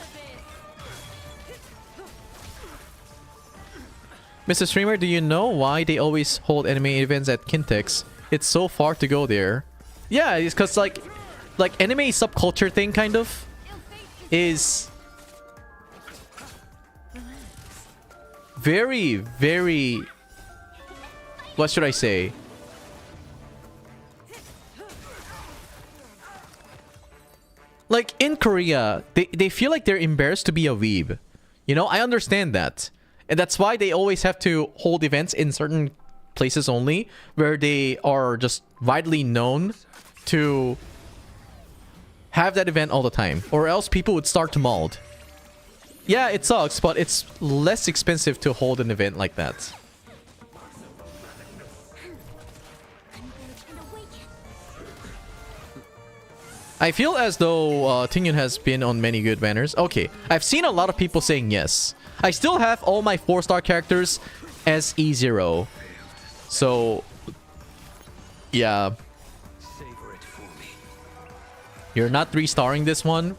Mr. Streamer, do you know why they always hold anime events at Kintex? It's so far to go there. Yeah, it's because like anime subculture thing kind of is very, very, what should I say? Like in Korea, they feel like they're embarrassed to be a weeb. You know, I understand that. And that's why they always have to hold events in certain places only, where they are just widely known to have that event all the time. Or else people would start to mold. Yeah, it sucks, but it's less expensive to hold an event like that. I feel as though Tingyun has been on many good banners. Okay, I've seen a lot of people saying yes. I still have all my 4-star characters as E0. So, yeah. You're not 3-starring this one.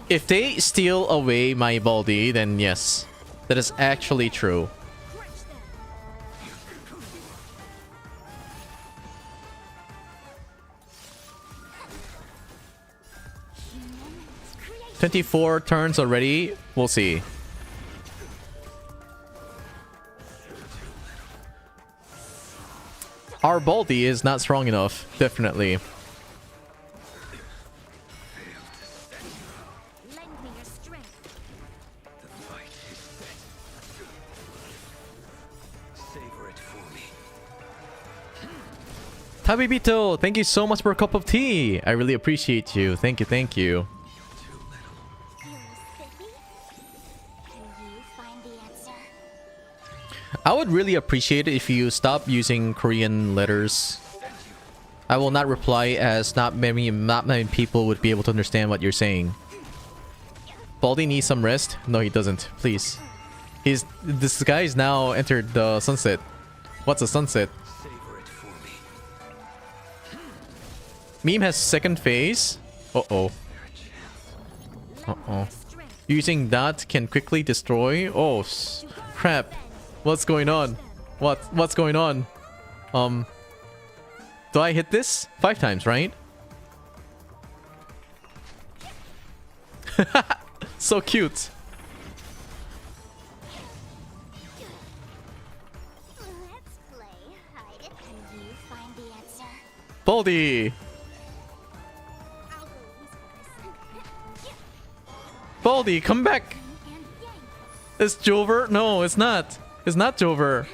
If they steal away my Baldi, then yes. That is actually true. "24 turns already. We'll see." Our Baldi is not strong enough, definitely. Tabibito, thank you so much for a cup of tea. I really appreciate you. Thank you, thank you. I would really appreciate it if you stop using Korean letters. I will not reply, as not many people would be able to understand what you're saying. Baldi needs some rest? No, he doesn't. Please. This guy's now entered the sunset. What's a sunset? Meme has second phase. Uh-oh. Uh-oh. Using that can quickly destroy. Oh, crap. What's going on? What's going on? Do I hit this? 5 times, right? So cute. Baldi! Baldi, come back! It's Jover? No, it's not. It's not Jover.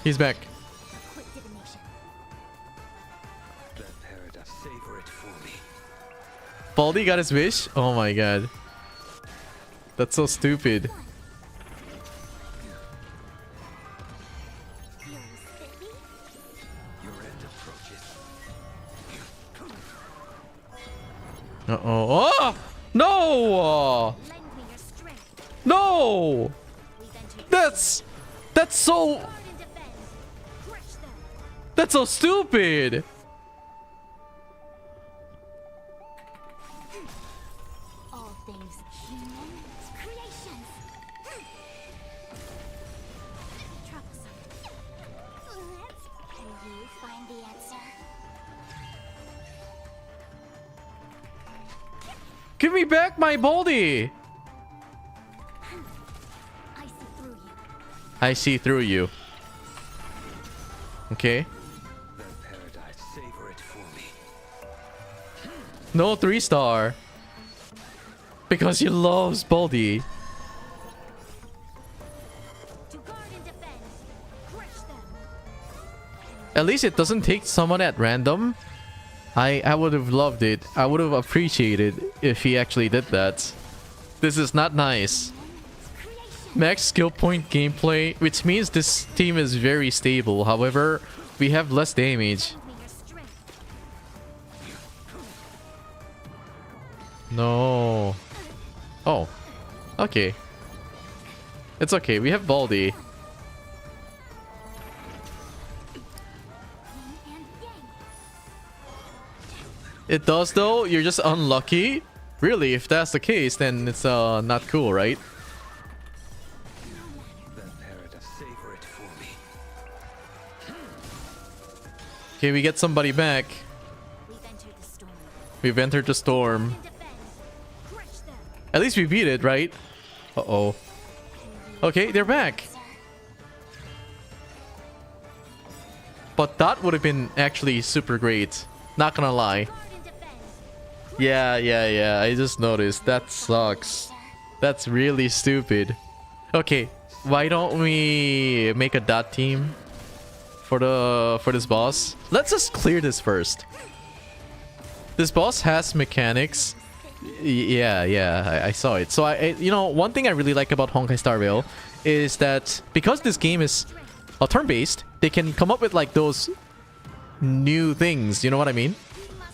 He's back. Baldi got his wish? Oh my god. That's so stupid. Uh-oh. Oh! No! No! That's so stupid. All things human creations. Troublesome. Can you find the answer? Give me back my Baldi. I see through you. Okay. No 3-star. Because he loves Baldi. At least it doesn't take someone at random. I would have loved it. I would have appreciated if he actually did that. This is not nice. Max skill point gameplay, which means this team is very stable. However, we have less damage. No. Oh. Okay. It's okay. We have Baldi. Yin and yang. It does though. You're just unlucky. Really, if that's the case, then it's not cool, right? Okay, we get somebody back. We've entered the storm. We've entered the storm. And defend. Crush them. At least we beat it, right? Uh-oh. Okay, they're back. But that would have been actually super great. Not gonna lie. Guard and defend. Yeah. I just noticed. That sucks. That's really stupid. Okay, why don't we make a dot team for this boss? Let's just clear this first. This boss has mechanics. Yeah, I saw it. So you know, one thing I really like about Honkai Star Rail is that because this game is turn-based, they can come up with like those new things. You know what I mean?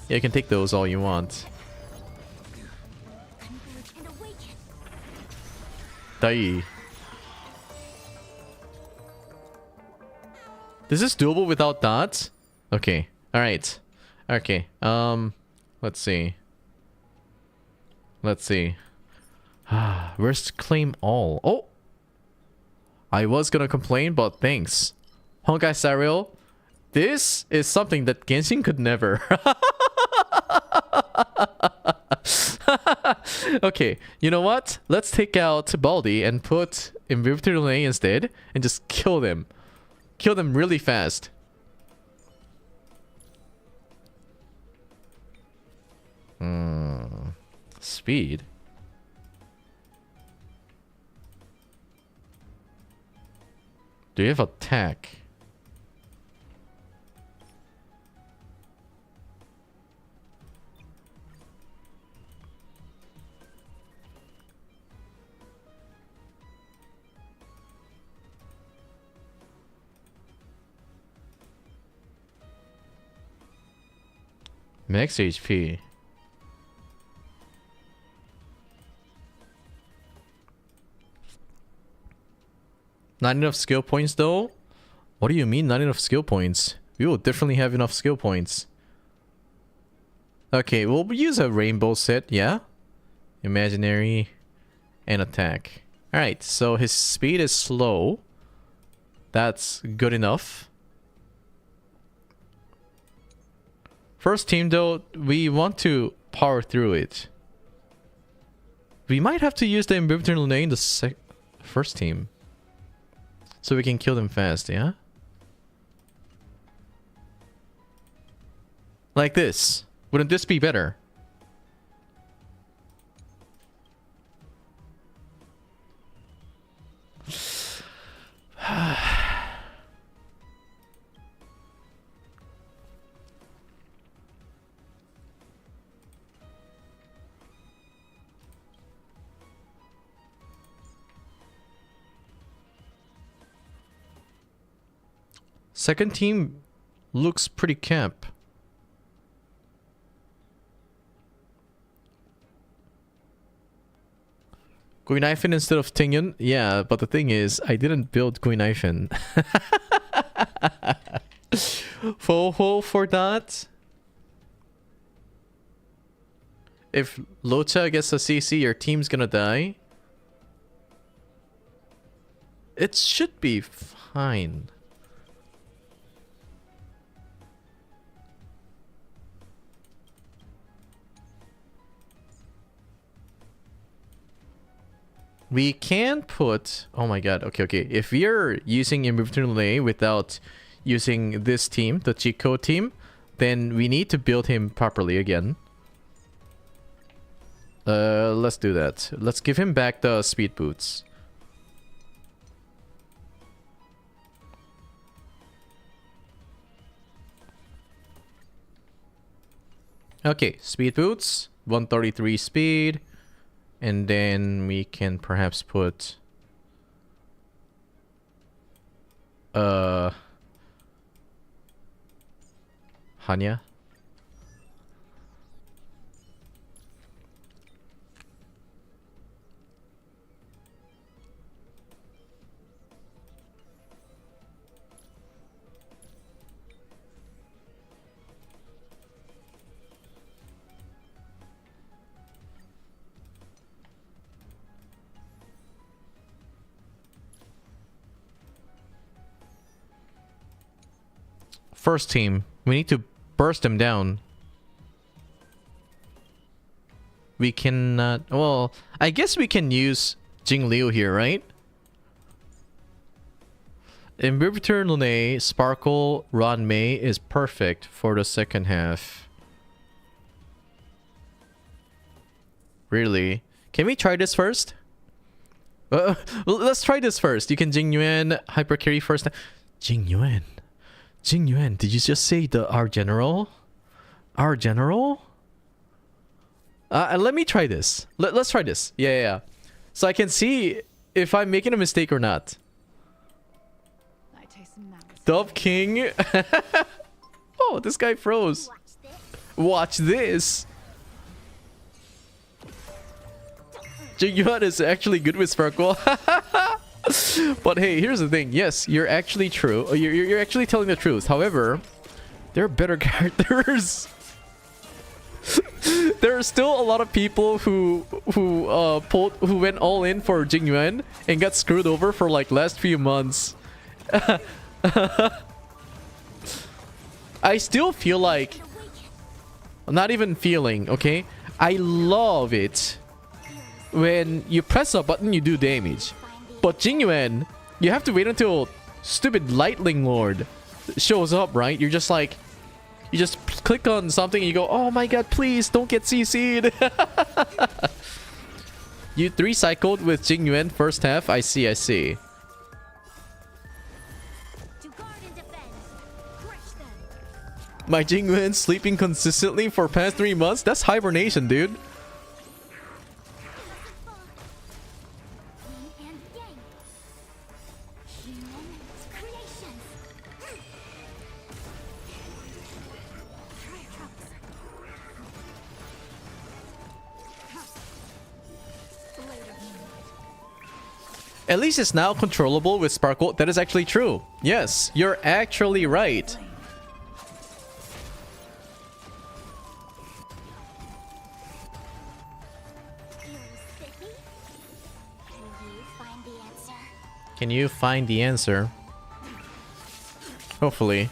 Yeah, you can take those all you want. Converge and awaken. Die. This is doable without dots? Okay. Alright. Okay. Let's see. Where's claim all? Oh! I was gonna complain, but thanks. Honkai Star Rail, this is something that Genshin could never. Okay, you know what? Let's take out Baldi and put Invincible Lane instead and just kill them. Kill them really fast. Speed. Do you have attack? Max HP. Not enough skill points though? What do you mean not enough skill points? We will definitely have enough skill points. Okay, we'll use a rainbow set, yeah? Imaginary and attack. Alright, so his speed is slow. That's good enough. First team though, we want to power through it. We might have to use the Invincible Lane the first team. So we can kill them fast, yeah? Like this. Wouldn't this be better? Second team looks pretty camp. Guinaifen instead of Tenha? Yeah, but the thing is, I didn't build Guinaifen. Foho for that? If Locha gets a CC, your team's gonna die. It should be fine. We can put... Oh my god, okay. If we are using Invincible Lane without using this team, the cheat code team, then we need to build him properly again. Let's do that. Let's give him back the speed boots. Okay, speed boots, 133 speed. And then we can perhaps put Hanya. first team. We need to burst them down. We cannot... Well, I guess we can use Jing Liu here, right? Imbibitor Lune, Sparkle, Ron Mei is perfect for the second half. Really? Can we try this first? Let's try this first. You can Jing Yuan, Hyper Carry first. Jing Yuan. Jing Yuan, did you just say our general? Our general? Let me try this. Let's try this. Yeah. So I can see if I'm making a mistake or not. Dove King. Oh, this guy froze. Watch this. Jing Yuan is actually good with Sparkle. But hey, here's the thing. Yes, you're actually true. You're actually telling the truth. However, there are better characters. There are still a lot of people who went all in for Jing Yuan and got screwed over for like last few months. I still feel like... I'm not even feeling, okay? I love it when you press a button, you do damage. But Jing Yuan, you have to wait until stupid Lightning Lord shows up, right? You're just like... You just click on something and you go, oh my god, please don't get CC'd. You 3-cycled with Jing Yuan first half? I see. My Jing Yuan sleeping consistently for past 3 months? That's hibernation, dude. At least it's now controllable with Sparkle. That is actually true. Yes, you're actually right. Can you find the answer? Hopefully.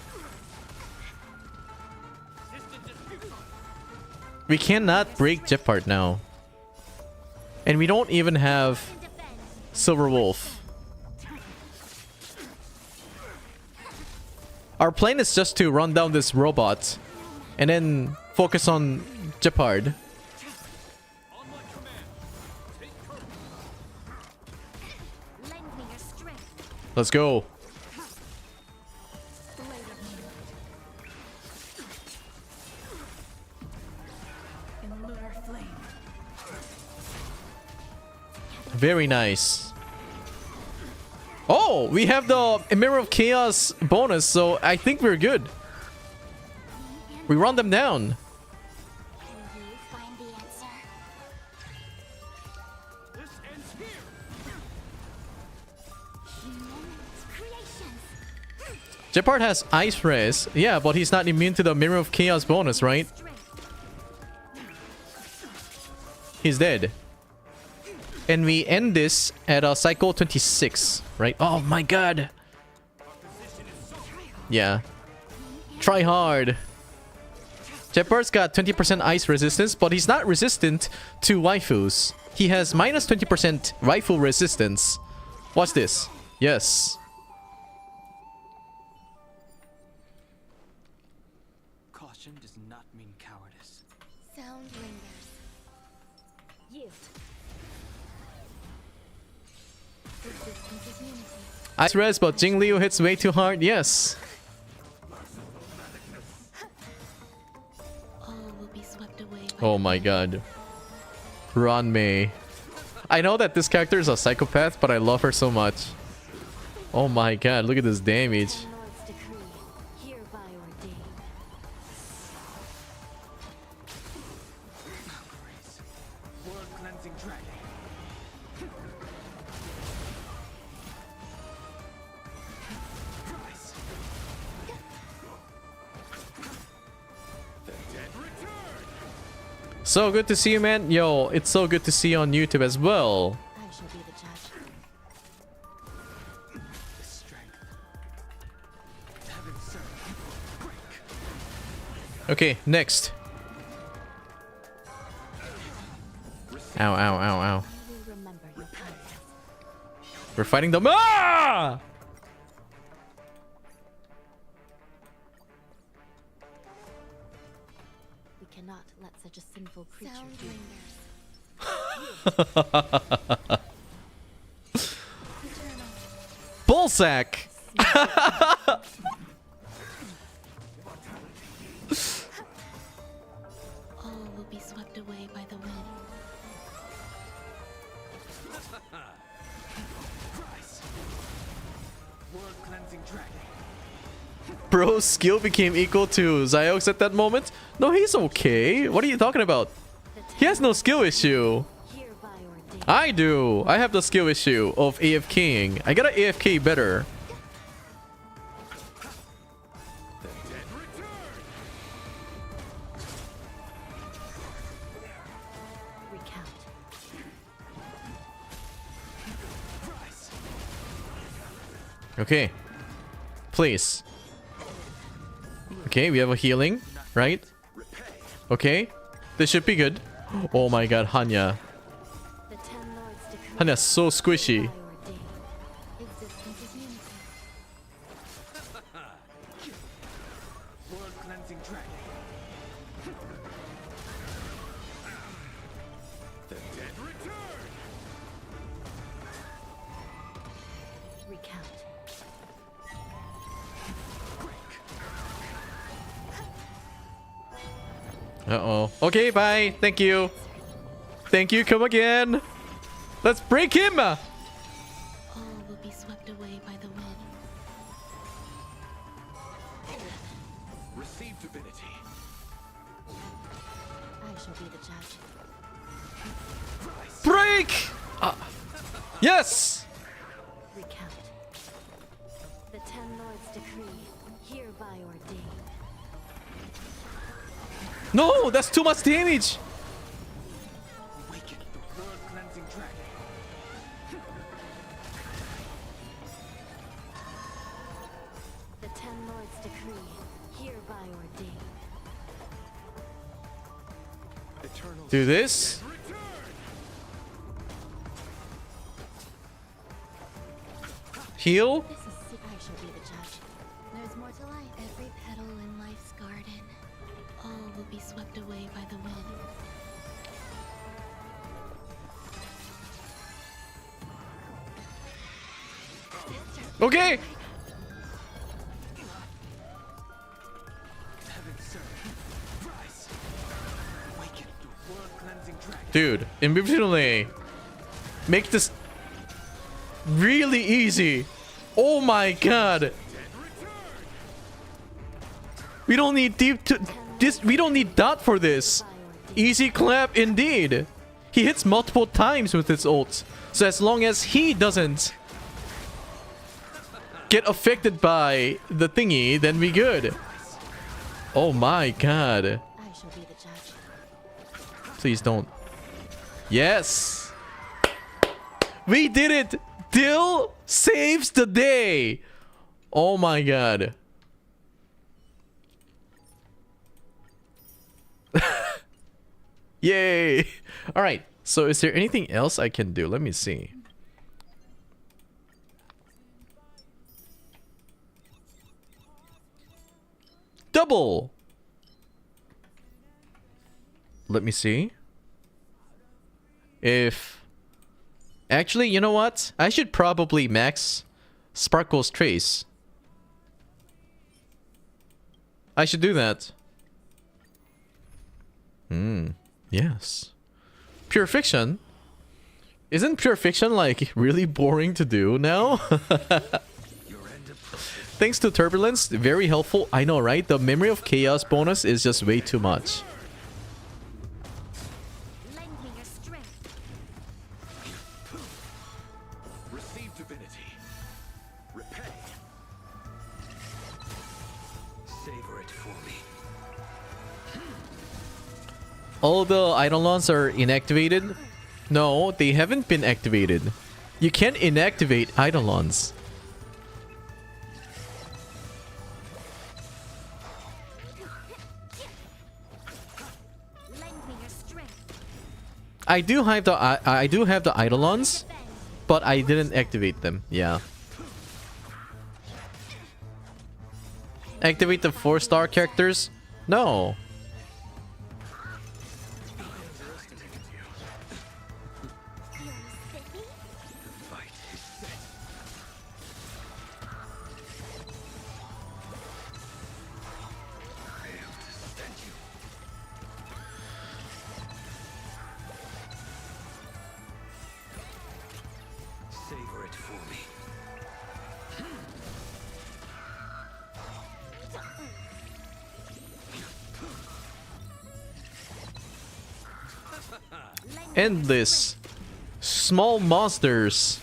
We cannot break Jeopard now. And we don't even have Silver Wolf. Our plan is just to run down this robot and then focus on Jeopard. Let's go. Very nice. Oh, we have the Mirror of Chaos bonus, so I think we're good. We run them down. Jeopard has Ice Res. Yeah, but he's not immune to the Mirror of Chaos bonus, right? He's dead. And we end this at cycle 26, right? Oh my god. Yeah. Try hard. Jeopard's got 20% ice resistance, but he's not resistant to waifus. He has minus 20% waifu resistance. Watch this. Yes. Caution does not mean cowardice. Sound lingers. Yield. Resistance is unity. Ice res, but Jing Liu hits way too hard. Yes. All will be swept away by Oh my god. Ron Mei. I know that this character is a psychopath, but I love her so much. Oh my god, look at this damage. the Lord's decree, hereby ordained. World cleansing dragon. Rise. The dead return. So good to see you, man. Yo, it's so good to see you on YouTube as well. I shall be the judge. The strength. Heaven served. Okay, next. Ow, ow, ow, ow. I will remember your kindness. We're fighting them. Ah! We cannot let such a sinful creature Sound do. Bullsack! All will be swept away by the wind. Rise. World cleansing dragon. Bro's skill became equal to Ziox at that moment? No, he's okay. What are you talking about? He has no skill issue. Hereby ordained. I do. I have the skill issue of AFKing. I gotta AFK better. The dead return. Recount. Rise. Okay. Please. Okay, we have a healing, right? Repay. Okay. This should be good. Oh my god, Hanya. The Ten Lords decree. Hanya's so squishy. hereby ordained. Existence is unity. World cleansing dragon. The dead return. Recount. Uh-oh. Okay, bye. Thank you. Thank you. Come again. Let's break him. All will be swept away by the wind. Receive divinity. I shall be the judge. Rise. Break! Yes! Recount. The Ten Lords decree. Hereby ordained. No, that's too much damage. Awaken the world cleansing dragon. The Ten Lords decree. Hereby ordained. Eternal. Do this. Return. Heal. This is I shall be the judge. There's more to life. Every petal in life's garden. All will be swept away by the wind. Okay. Heaven serve. Rise. Awaken the world cleansing dragon. Dude, immediately make this really easy. Oh my god. Dead return. We don't need deep to this. We don't need dot for this. Easy clap indeed. He hits multiple times with his ult. So as long as he doesn't get affected by the thingy, then we good. Oh my god. I shall be the judge. Please don't. Yes. We did it. Dill saves the day. Oh my god. Yay. All right. So is there anything else I can do? Let me see. Double. Let me see. If actually, you know what? I should probably max Sparkle's Trace. I should do that. Yes. Pure Fiction? Isn't Pure Fiction like really boring to do now? Thanks to Turbulence, very helpful. I know, right? The Memory of Chaos bonus is just way too much. Lend me your strength. Receive divinity. Repay. Savor it for me. All the Eidolons are inactivated? No, they haven't been activated. You can't inactivate Eidolons. I do have the I do have the Eidolons, but I didn't activate them. Yeah. Activate the 4-star characters? No. Savor it for me. Endless. Small monsters.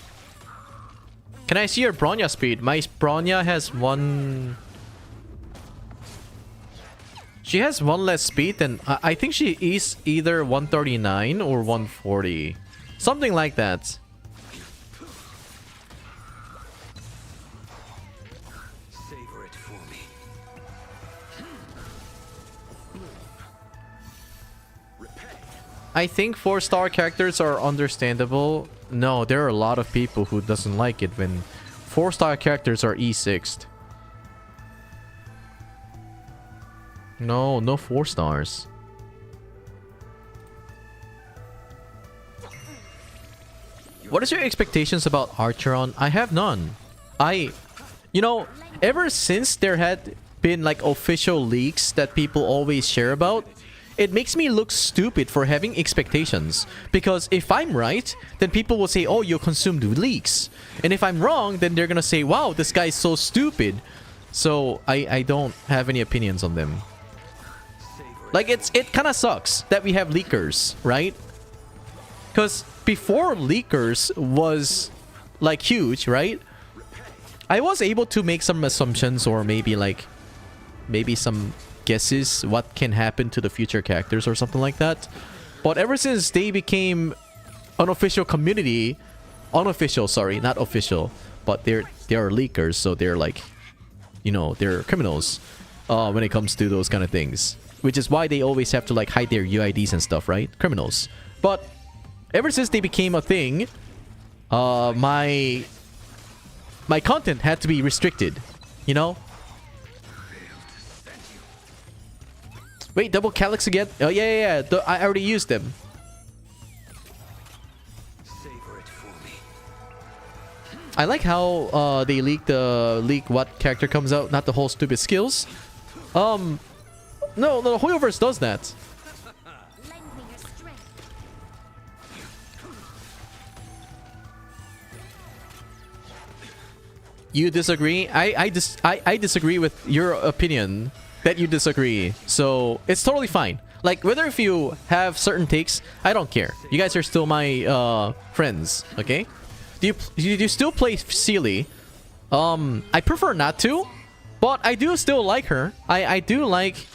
Can I see your Bronya speed? My Bronya has one... She has one less speed than... I think she is either 139 or 140. Something like that. Savor it for me. I think 4-star characters are understandable. No, there are a lot of people who doesn't like it when 4-star characters are E6'd. No, no 4 stars. What is your expectations about Archeron? I have none. You know, ever since there had been like official leaks that people always share about, it makes me look stupid for having expectations. Because if I'm right, then people will say, oh, you consumed leaks. And if I'm wrong, then they're gonna say, wow, this guy's so stupid. So I don't have any opinions on them. Like, it kind of sucks that we have leakers, right? Because before leakers was like huge, right? I was able to make some assumptions or maybe some guesses what can happen to the future characters or something like that. But ever since they became unofficial community, unofficial, sorry, not official, but they are leakers, so they're like, you know, they're criminals when it comes to those kind of things. Which is why they always have to like hide their UIDs and stuff, right? Criminals. But ever since they became a thing, my content had to be restricted, you know? Wait, double Calyx again? Oh, yeah. I already used them. Savor it for me. I like how they leak what character comes out, not the whole stupid skills. No, the Hoyoverse does that. Lend me your strength. You disagree? I disagree with your opinion that you disagree. So it's totally fine. Like, whether if you have certain takes, I don't care. You guys are still my friends, okay? Do you still play Sealy? I prefer not to, but I do still like her. I do like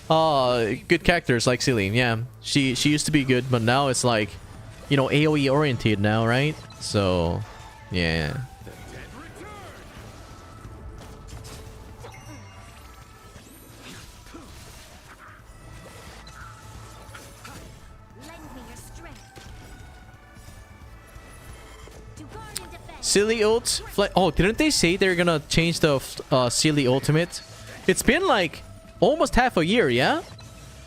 good characters like Sealy. Yeah, she used to be good, but now it's like, you know, AoE oriented now, right? So yeah. Lend me your strength. To guard and defend. Silly ult. Oh, didn't they say they're gonna change the Silly ultimate? It's been like almost half a year, yeah?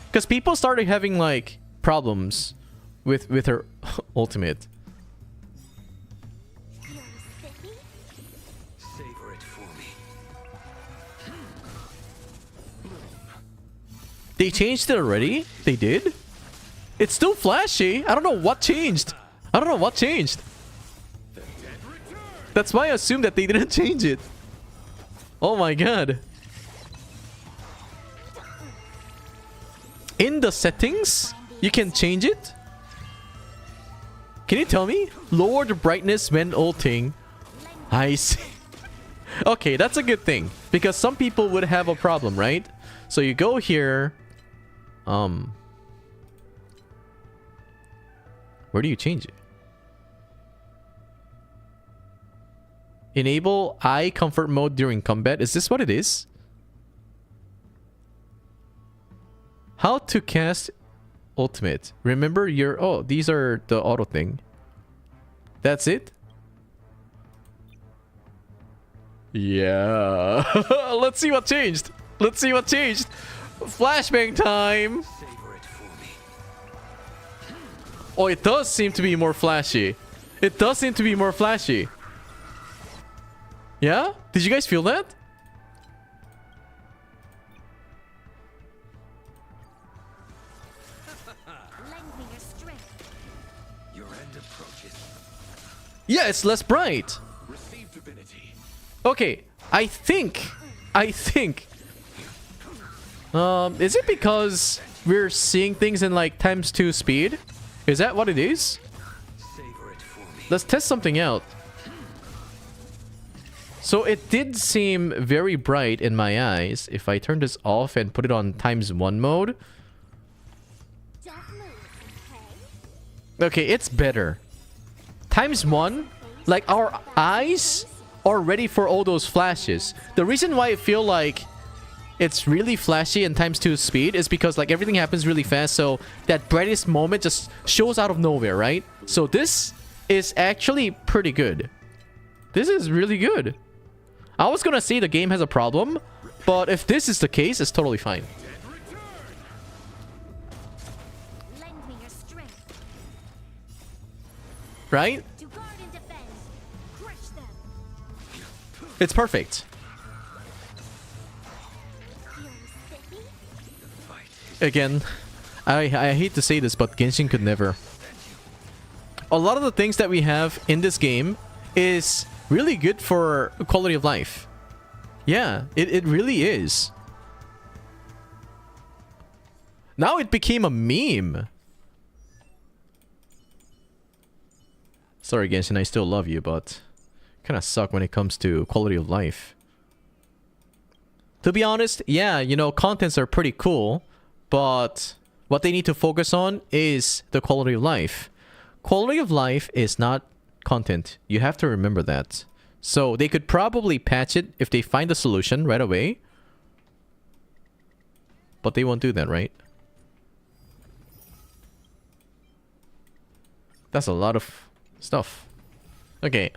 Because people started having like problems with her ultimate. You're sippy? Savor it for me. They changed it already? They did? It's still flashy. I don't know what changed. That's why I assumed that they didn't change it. Oh my god. In the settings, you can change it? Can you tell me? Lower the brightness when ulting. I see. Okay, that's a good thing. Because some people would have a problem, right? So you go here. Where do you change it? Enable eye comfort mode during combat. Is this what it is? How to cast ultimate. Remember your... Oh, these are the auto thing. That's it? Yeah. Let's see what changed. Let's see what changed. Flashbang time. Savor it for me. Oh, it does seem to be more flashy. It does seem to be more flashy. Yeah? Did you guys feel that? Lend me your strength. Your end approaches. Yeah, it's less bright. Receive divinity. Okay, I think... is it because we're seeing things in like ×2 speed? Is that what it is? Savor it for me. Let's test something out. So it did seem very bright in my eyes. If I turn this off and put it on ×1 mode. Don't move, okay? Okay, it's better. ×1, like our eyes are ready for all those flashes. The reason why I feel like it's really flashy in ×2 speed is because like everything happens really fast, so that brightest moment just shows out of nowhere, right? So this is actually pretty good. This is really good. I was gonna say the game has a problem, but if this is the case, it's totally fine. Lend me your strength. Right? To guard and defend. Crush them. It's perfect. Feel sticky? Again, I hate to say this, but Genshin could never. A lot of the things that we have in this game is really good for quality of life. Yeah, it really is. Now it became a meme. Sorry, Genshin, I still love you, but kind of suck when it comes to quality of life. To be honest, yeah, you know, contents are pretty cool, but what they need to focus on is the quality of life. Quality of life is not content. You have to remember that. So they could probably patch it if they find a solution right away. But they won't do that, right? That's a lot of stuff. Okay,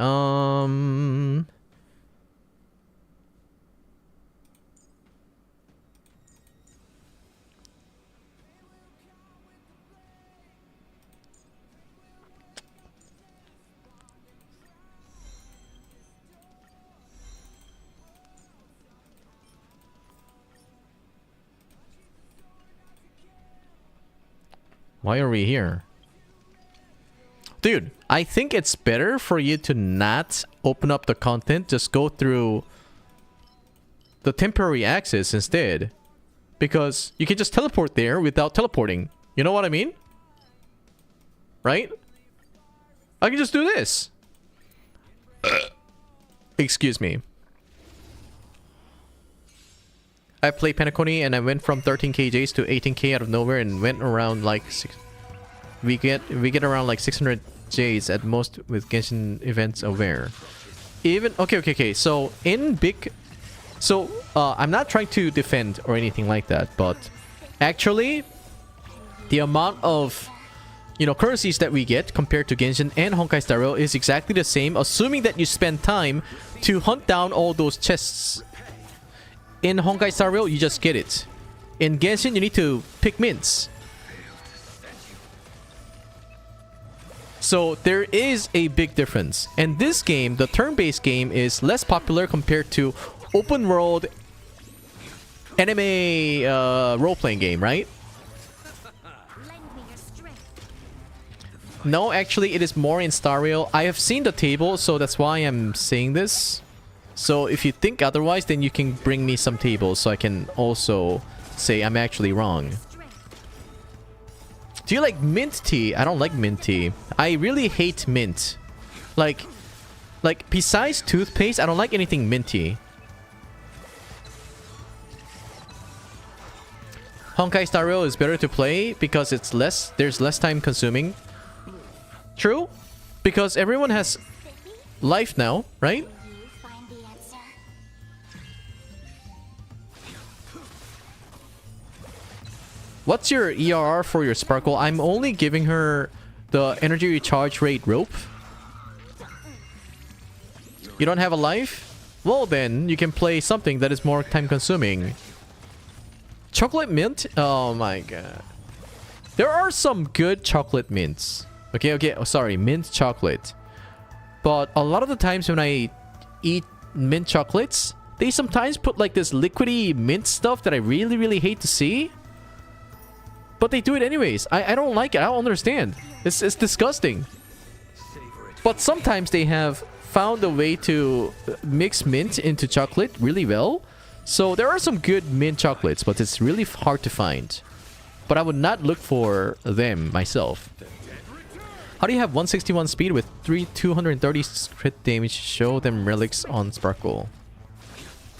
why are we here? Dude, I think it's better for you to not open up the content, just go through the temporary access instead. Because you can just teleport there without teleporting. You know what I mean? Right? I can just do this. Excuse me. I played Penacony and I went from 13k Js to 18k out of nowhere and went around like we get around like 600 Js at most with Genshin events aware. Even okay. So in big, so I'm not trying to defend or anything like that, but actually the amount of, you know, currencies that we get compared to Genshin and Honkai Star Rail is exactly the same, assuming that you spend time to hunt down all those chests. In Honkai Star Rail, you just get it. In Genshin, you need to pick mints. So there is a big difference. And this game, the turn-based game, is less popular compared to open world anime role-playing game, right? Lend me your strength. No, actually, it is more in Star Rail. I have seen the table, so that's why I'm saying this. So if you think otherwise, then you can bring me some tables so I can also say I'm actually wrong. Do you like mint tea? I don't like mint tea. I really hate mint. Like besides toothpaste, I don't like anything minty. Honkai Star Rail is better to play because there's less time consuming. True, because everyone has life now, right? You find the answer. What's your ERR for your Sparkle? I'm only giving her the energy recharge rate rope. You don't have a life? Well then, you can play something that is more time consuming. Chocolate mint? Oh my god. There are some good chocolate mints. Okay, oh, sorry, mint chocolate. But a lot of the times when I eat mint chocolates, they sometimes put like this liquidy mint stuff that I really hate to see. But they do it anyways. I don't like it. I don't understand. It's disgusting. But sometimes they have found a way to mix mint into chocolate really well. So there are some good mint chocolates, but it's really hard to find. But I would not look for them myself. How do you have 161 speed with 230 crit damage? Show them relics on Sparkle.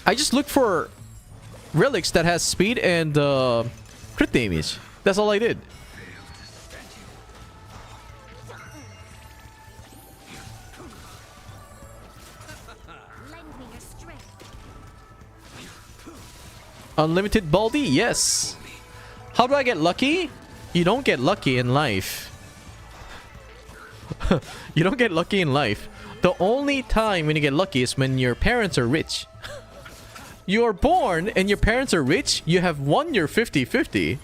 I just look for relics that has speed and crit damage. That's all I did. Unlimited Baldy? Yes. How do I get lucky? You don't get lucky in life. You don't get lucky in life. The only time when you get lucky is when your parents are rich. You are born and your parents are rich, you have won your 50-50.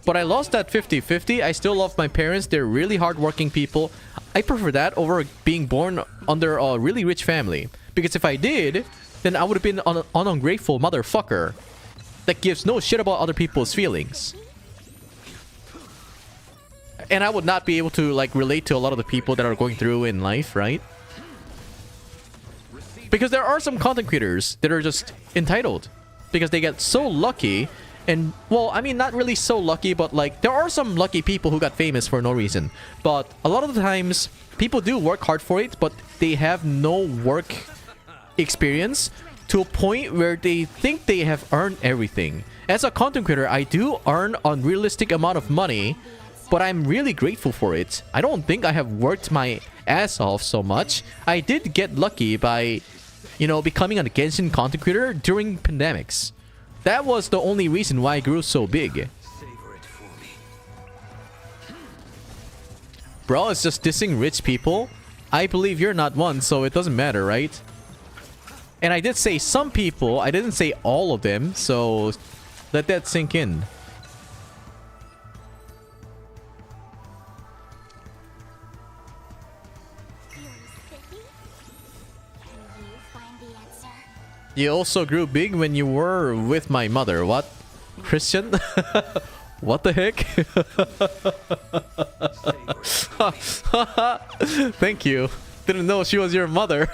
But I lost that 50-50. I still love my parents. They're really hardworking people. I prefer that over being born under a really rich family. Because if I did, then I would have been an ungrateful motherfucker that gives no shit about other people's feelings. And I would not be able to like relate to a lot of the people that are going through in life, right? Because there are some content creators that are just entitled. Because they get so lucky. And, well, I mean, not really so lucky, but like, there are some lucky people who got famous for no reason. But a lot of the times, people do work hard for it, but they have no work experience to a point where they think they have earned everything. As a content creator, I do earn a unrealistic amount of money, but I'm really grateful for it. I don't think I have worked my ass off so much. I did get lucky by, you know, becoming a Genshin content creator during pandemics. That was the only reason why I grew so big. Bro, it's just dissing rich people. I believe you're not one, so it doesn't matter, right? And I did say some people. I didn't say all of them, so let that sink in. You also grew big when you were with my mother. What? Christian? What the heck? Thank you. Didn't know she was your mother.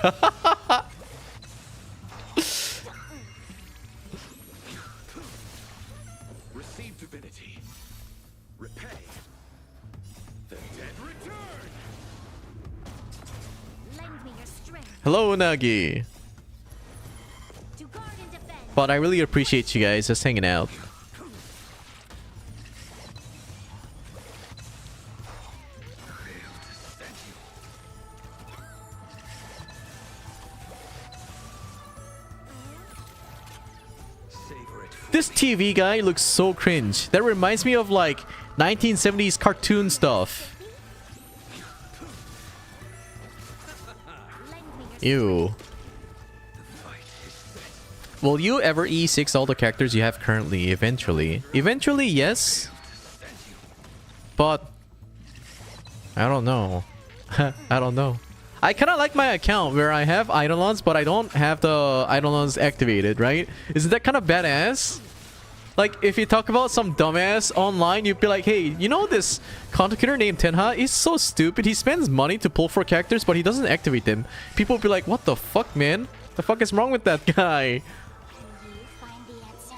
Receive divinity. Repay. The dead return. Lend me your strength Hello, Nagi. to guard and defend. But I really appreciate you guys just hanging out. This TV guy looks so cringe. That reminds me of like 1970s cartoon stuff. Ew. Will you ever E6 all the characters you have currently eventually? Eventually, yes. But I don't know. I don't know. I kind of like my account where I have Eidolons, but I don't have the Eidolons activated, right? Isn't that kind of badass? Like, if you talk about some dumbass online, you'd be like, hey, you know this content creator named Tenha? He's so stupid. He spends money to pull for characters, but he doesn't activate them. People would be like, what the fuck, man? The fuck is wrong with that guy? Can you find the answer?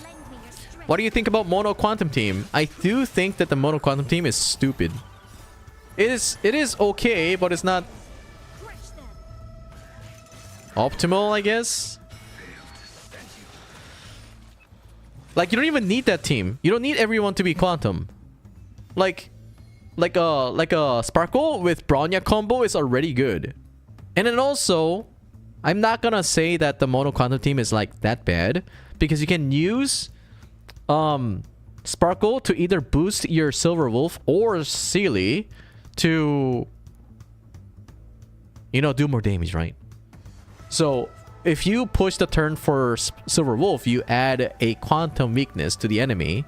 Lend me your strength. What do you think about Mono Quantum Team? I do think that the Mono Quantum Team is stupid. It is okay, but it's not Crush them. optimal, I guess. Like, you don't even need that team. You don't need everyone to be Quantum. Like a Sparkle with Bronya combo is already good. And then also, I'm not gonna say that the Mono Quantum team is like that bad, because you can use Sparkle to either boost your Silver Wolf or Sealy to, you know, do more damage, right? So if you push the turn for Silver Wolf, you add a Quantum Weakness to the enemy.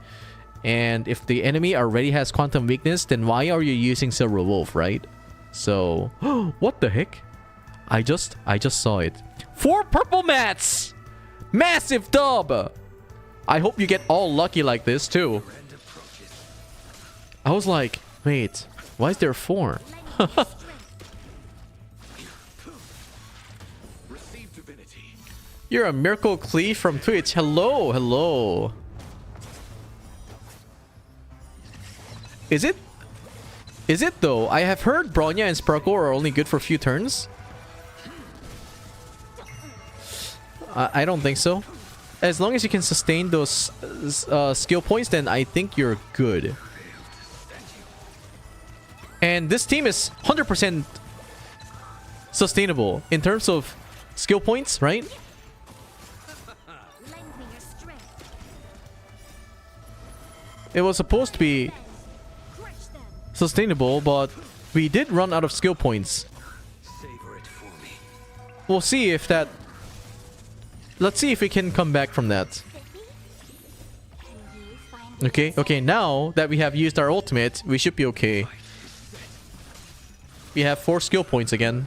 And if the enemy already has Quantum Weakness, then why are you using Silver Wolf, right? So, what the heck? I just saw it. 4 purple mats! Massive dub! I hope you get all lucky like this too. I was like, wait, why is there 4? You're a Miracle Clee from Twitch. Hello, hello. Is it? Is it though? I have heard Bronya and Sparkle are only good for a few turns. I don't think so. As long as you can sustain those skill points, then I think you're good. And this team is 100% sustainable in terms of skill points, right? It was supposed to be sustainable, but we did run out of skill points. We'll see if that... Let's see if we can come back from that. Okay, okay, now that we have used our ultimate, we should be okay. We have 4 skill points again.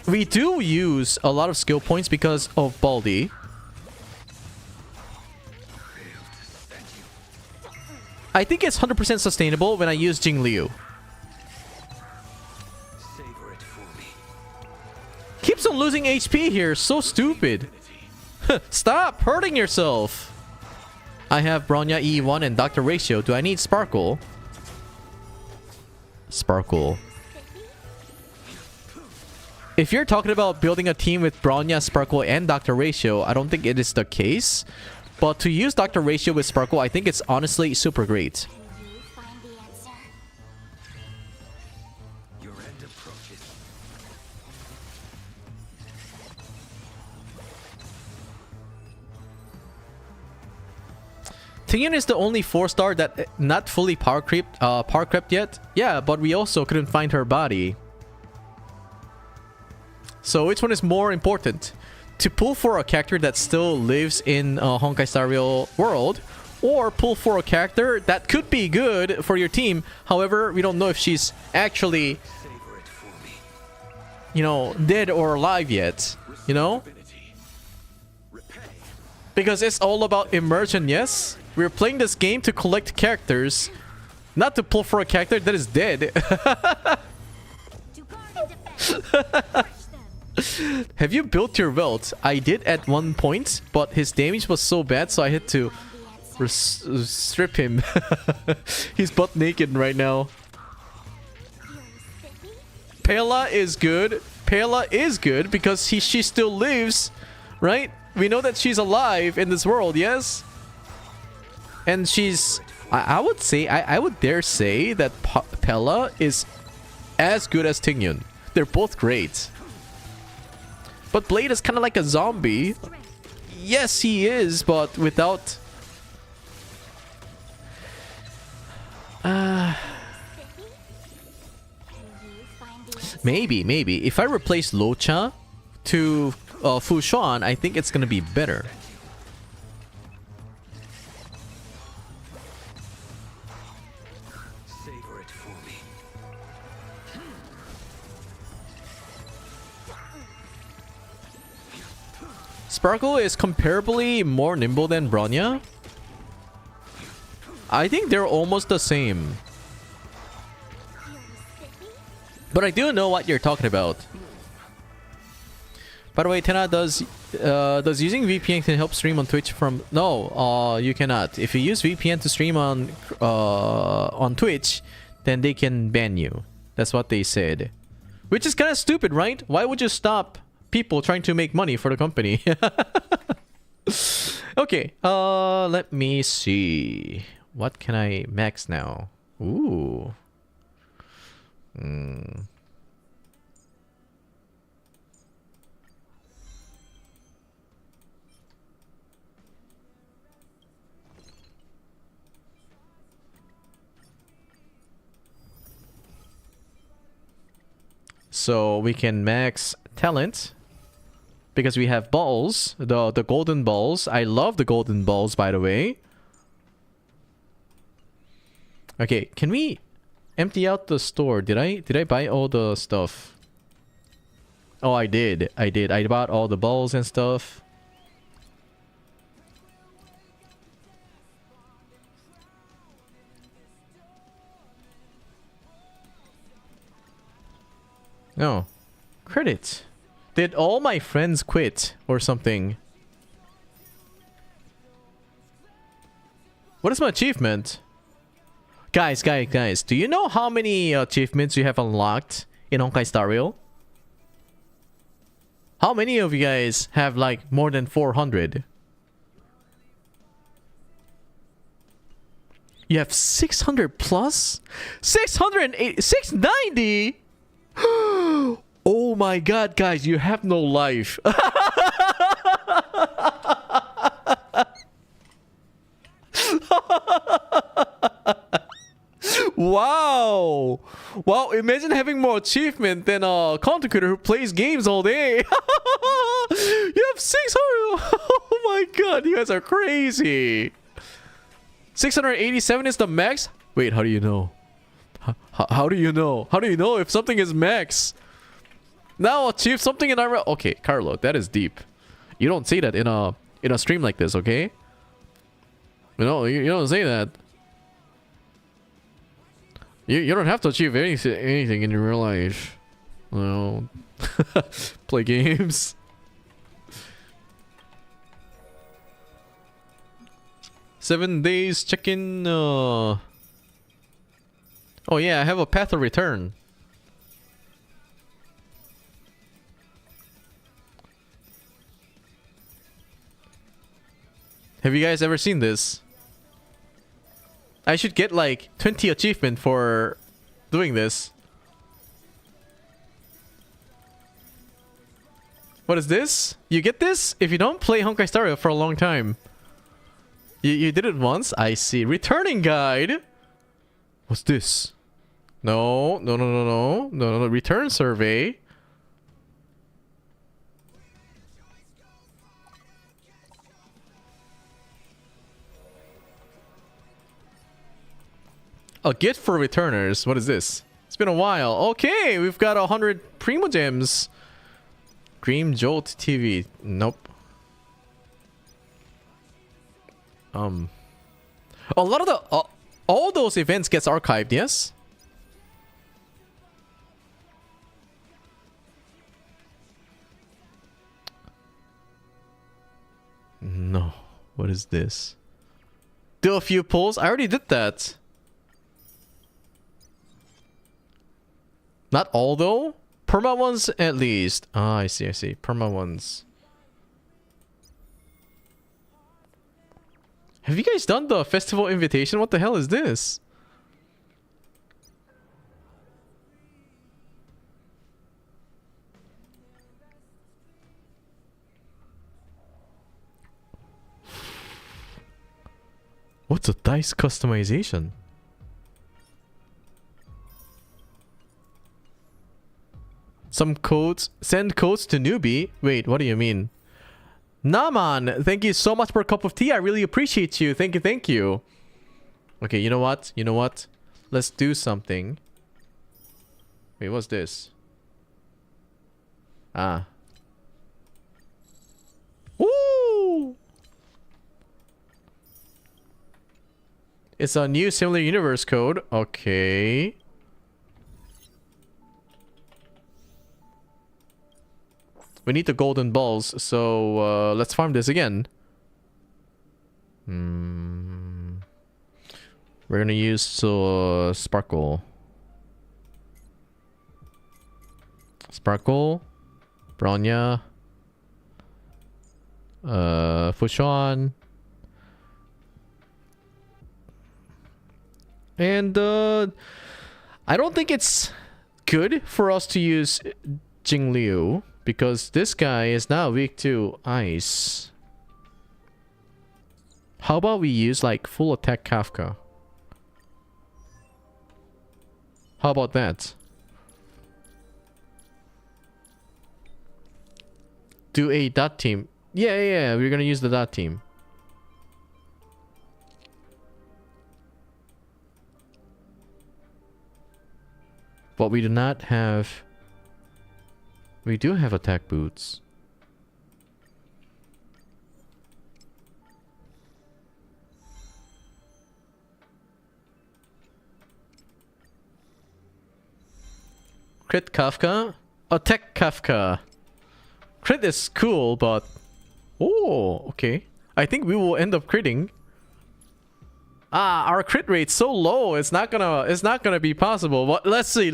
We do use a lot of skill points because of Baldi. I think it's 100% sustainable when I use Jingliu. Keeps on losing HP here. So stupid. Stop hurting yourself. I have Bronya E1 and Dr. Ratio. Do I need Sparkle? Sparkle. If you're talking about building a team with Bronya, Sparkle, and Dr. Ratio, I don't think it is the case. But to use Dr. Ratio with Sparkle, I think it's honestly super great. Tenha is the only 4-star that not fully power crept yet. Yeah, but we also couldn't find her body. So which one is more important? To pull for a character that still lives in Honkai Star Rail world, or pull for a character that could be good for your team. However, we don't know if she's actually, you know, dead or alive yet, you know? Because it's all about immersion, yes? We're playing this game to collect characters, not to pull for a character that is dead. Have you built your belt? I did at one point, but his damage was so bad, so I had to strip him. He's butt naked right now. Pela is good. Pela is good because she still lives, right? We know that she's alive in this world, yes? And she's... I would say... I would dare say that Pela is as good as Tingyun. They're both great. But Blade is kind of like a zombie. Yes, he is, but without... Maybe. If I replace Locha to Fu Xuan, I think it's gonna be better. Sparkle is comparably more nimble than Bronya. I think they're almost the same. But I do know what you're talking about. By the way, Tenha, does using VPN can help stream on Twitch from... No, you cannot. If you use VPN to stream on Twitch, then they can ban you. That's what they said. Which is kind of stupid, right? Why would you stop people trying to make money for the company? Okay, let me see. What can I max now? Ooh. So we can max talent. Because we have balls. The golden balls. I love the golden balls, by the way. Okay, can we empty out the store? Did I buy all the stuff? Oh, I did. I bought all the balls and stuff. No. Credit. Did all my friends quit or something? What is my achievement? Guys, do you know how many achievements you have unlocked in Honkai Star Rail? How many of you guys have like more than 400? You have 600 plus? 680, 690? Oh my god, guys, you have no life. Wow. Wow, imagine having more achievement than a content creator who plays games all day. You have 600. Oh my god, you guys are crazy. 687 is the max? Wait, how do you know? How do you know? How do you know if something is max? Now achieve something in our... Okay, Carlo, that is deep. You don't say that in a stream like this, okay? You don't say that. You don't have to achieve anything in your real life. No. Play games. Seven days check-in. Oh yeah, I have a path of return. Have you guys ever seen this? I should get like 20 achievement for doing this. What is this? You get this if you don't play Honkai Star Rail for a long time. You did it once? I see. Returning guide? What's this? No. Return survey. A gift for returners. What is this? It's been a while. Okay, we've got 100 Primo Gems. Dream Jolt TV. Nope. A lot of the... all those events gets archived, yes? No. What is this? Do a few pulls? I already did that. Not all though? Perma ones at least. Ah, I see. Perma ones. Have you guys done the festival invitation? What the hell is this? What's a dice customization? Some codes. Send codes to newbie. Wait, what do you mean? Naman, thank you so much for a cup of tea. I really appreciate you. Thank you. Okay, you know what? Let's do something. Wait, what's this? Ah. Woo! It's a new similar universe code. Okay. We need the golden balls, so let's farm this again. We're gonna use Sparkle. Sparkle. Bronya. Fushan. And I don't think it's good for us to use Jingliu, because this guy is now weak to ice. How about we use like full attack Kafka? How about that? do a dot team. Yeah, we're gonna use the dot team. But we do not have... We do have attack boots. Crit Kafka? Attack Kafka. Crit is cool, but... Oh, okay. I think we will end up critting. Ah, our crit rate's so low, it's not gonna be possible. But let's see.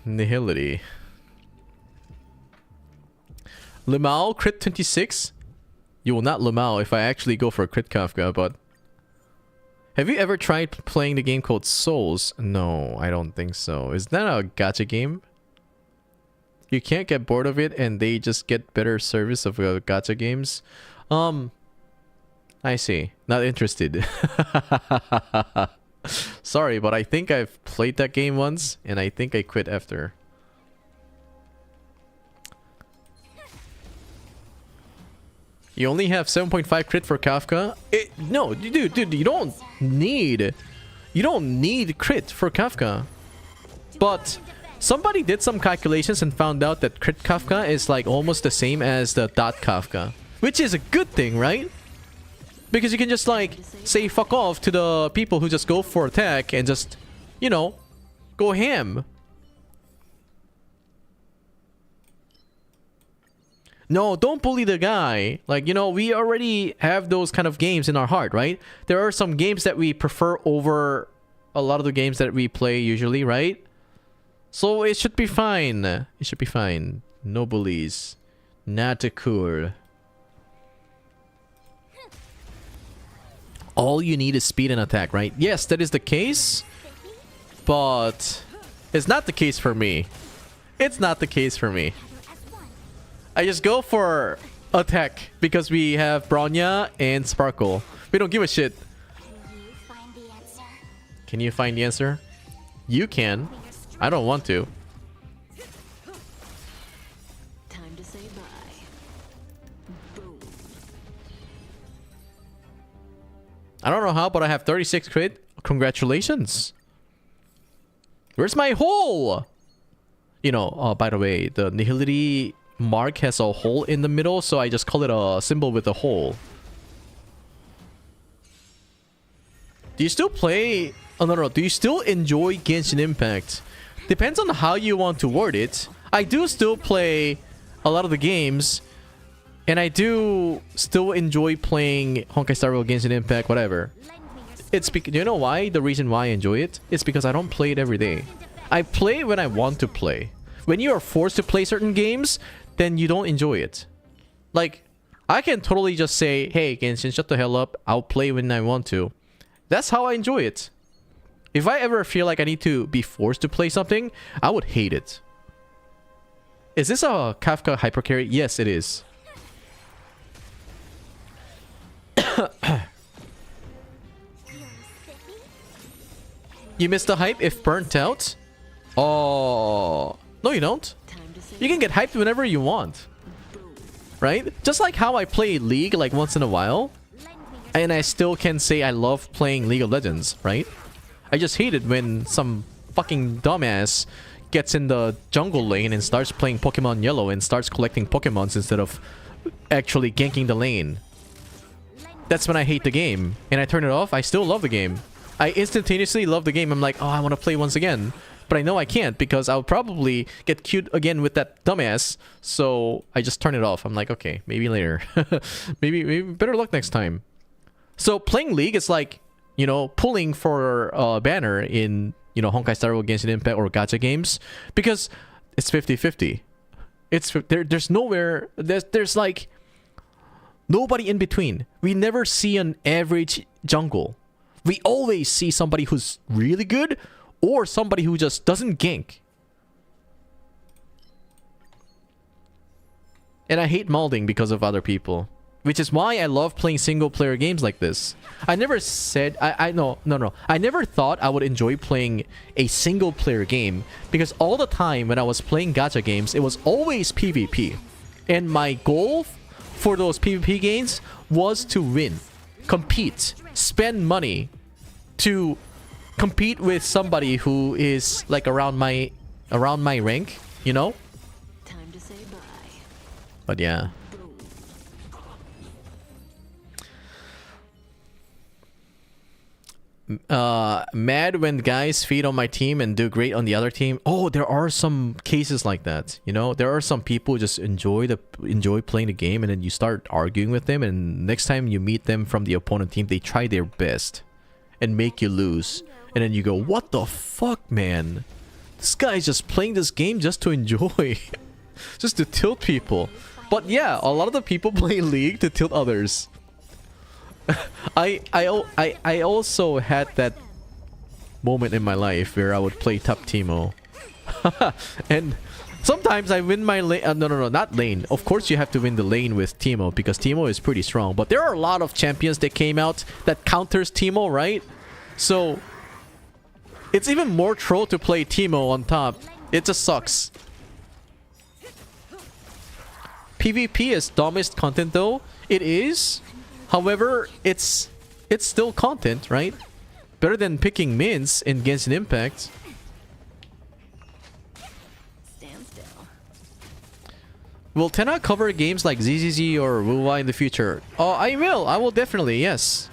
Nihility. Limao crit 26? You will not Limao if I actually go for a crit Kafka, but... Have you ever tried playing the game called Souls? No, I don't think so. Is that a gacha game? You can't get bored of it and they just get better service of gacha games? I see. Not interested. Sorry, but I think I've played that game once and I think I quit after. You only have 7.5 crit for Kafka? No, dude, you don't need crit for Kafka. But somebody did some calculations and found out that crit Kafka is like almost the same as the dot Kafka, which is a good thing, right? Because you can just like say fuck off to the people who just go for attack and just, you know, go ham. No, don't bully the guy. Like, you know, we already have those kind of games in our heart, right? There are some games that we prefer over a lot of the games that we play usually, right? So it should be fine. It should be fine. No bullies. Not cool. All you need is speed and attack, right? Yes, that is the case. But it's not the case for me. It's not the case for me. I just go for attack because we have Bronya and Sparkle. We don't give a shit. Can you find the answer? You can. I don't want to. Time to say bye. Boom. I don't know how, but I have 36 crit. Congratulations. Where's my hole? You know, by the way, the Nihility mark has a hole in the middle, so I just call it a symbol with a hole. Do you still play... Oh, no. Do you still enjoy Genshin Impact? Depends on how you want to word it. I do still play a lot of the games, and I do still enjoy playing Honkai Star Rail, Genshin Impact, whatever. It's because... You know why? The reason why I enjoy it? It's because I don't play it every day. I play when I want to play. When you are forced to play certain games, then you don't enjoy it. Like, I can totally just say, hey, Genshin, shut the hell up. I'll play when I want to. That's how I enjoy it. If I ever feel like I need to be forced to play something, I would hate it. Is this a Kafka hypercarry? Yes, it is. You missed the hype if burnt out? Oh... No, you don't. You can get hyped whenever you want. Right? Just like how I play League like once in a while. And I still can say I love playing League of Legends, right? I just hate it when some fucking dumbass gets in the jungle lane and starts playing Pokemon Yellow and starts collecting Pokemons instead of actually ganking the lane. That's when I hate the game. And I turn it off, I still love the game. I instantaneously love the game. I'm like, oh, I want to play once again. But I know I can't because I'll probably get queued again with that dumbass. So I just turn it off. I'm like, okay, maybe later. maybe better luck next time. So playing League is like, you know, pulling for a banner in, you know, Honkai Star Rail, Genshin Impact or gacha games. Because it's 50-50. There's nowhere, there's like nobody in between. We never see an average jungle. We always see somebody who's really good or somebody who just doesn't gank. And I hate molding because of other people. which is why I love playing single player games like this. I never said no. I never thought I would enjoy playing a single player game because all the time when I was playing gacha games, it was always PvP. And my goal for those PvP games was to win, compete, spend money to compete with somebody who is like around my rank, you know? Time to say bye. But yeah. Mad when guys feed on my team and do great on the other team. Oh, there are some cases like that. You know, there are some people who just enjoy playing the game, and then you start arguing with them, and next time you meet them from the opponent team, they try their best and make you lose. And then you go, what the fuck, man? This guy's just playing this game just to enjoy. Just to tilt people. But yeah, a lot of the people play League to tilt others. I also had that moment in my life where I would play top Teemo. And sometimes I win my lane. No, not lane. Of course you have to win the lane with Teemo because Teemo is pretty strong. But there are a lot of champions that came out that counters Teemo, right? So it's even more troll to play Teemo on top. It just sucks. PvP is dumbest content though. It is. However, it's still content, right? Better than picking mins in Genshin Impact. Stand still. Will Tenha cover games like ZZZ or Wuwa in the future? Oh, I will. I will definitely, yes.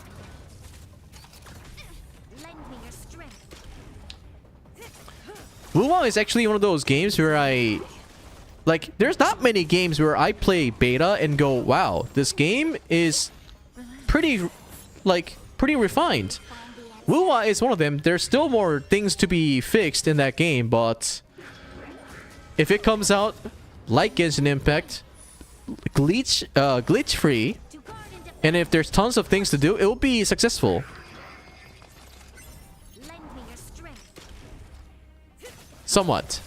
Lend me your strength. Wuwa is actually one of those games where like, there's not many games where I play beta and go, wow, this game is pretty refined. Wuwa is one of them. There's still more things to be fixed in that game, but if it comes out like Genshin Impact, glitch free, and if there's tons of things to do, it will be successful. Lend me your strength. Somewhat.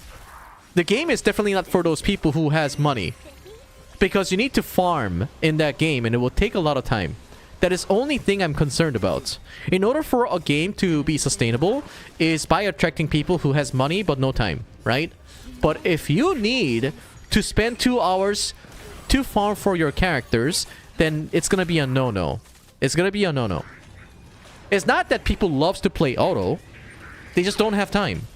The game is definitely not for those people who has money, because you need to farm in that game and it will take a lot of time. That is only thing I'm concerned about. In order for a game to be sustainable is by attracting people who has money but no time, right? But if you need to spend 2 hours to farm for your characters, then it's gonna be a no-no. It's gonna be a no-no. It's not that people loves to play auto. They just don't have time.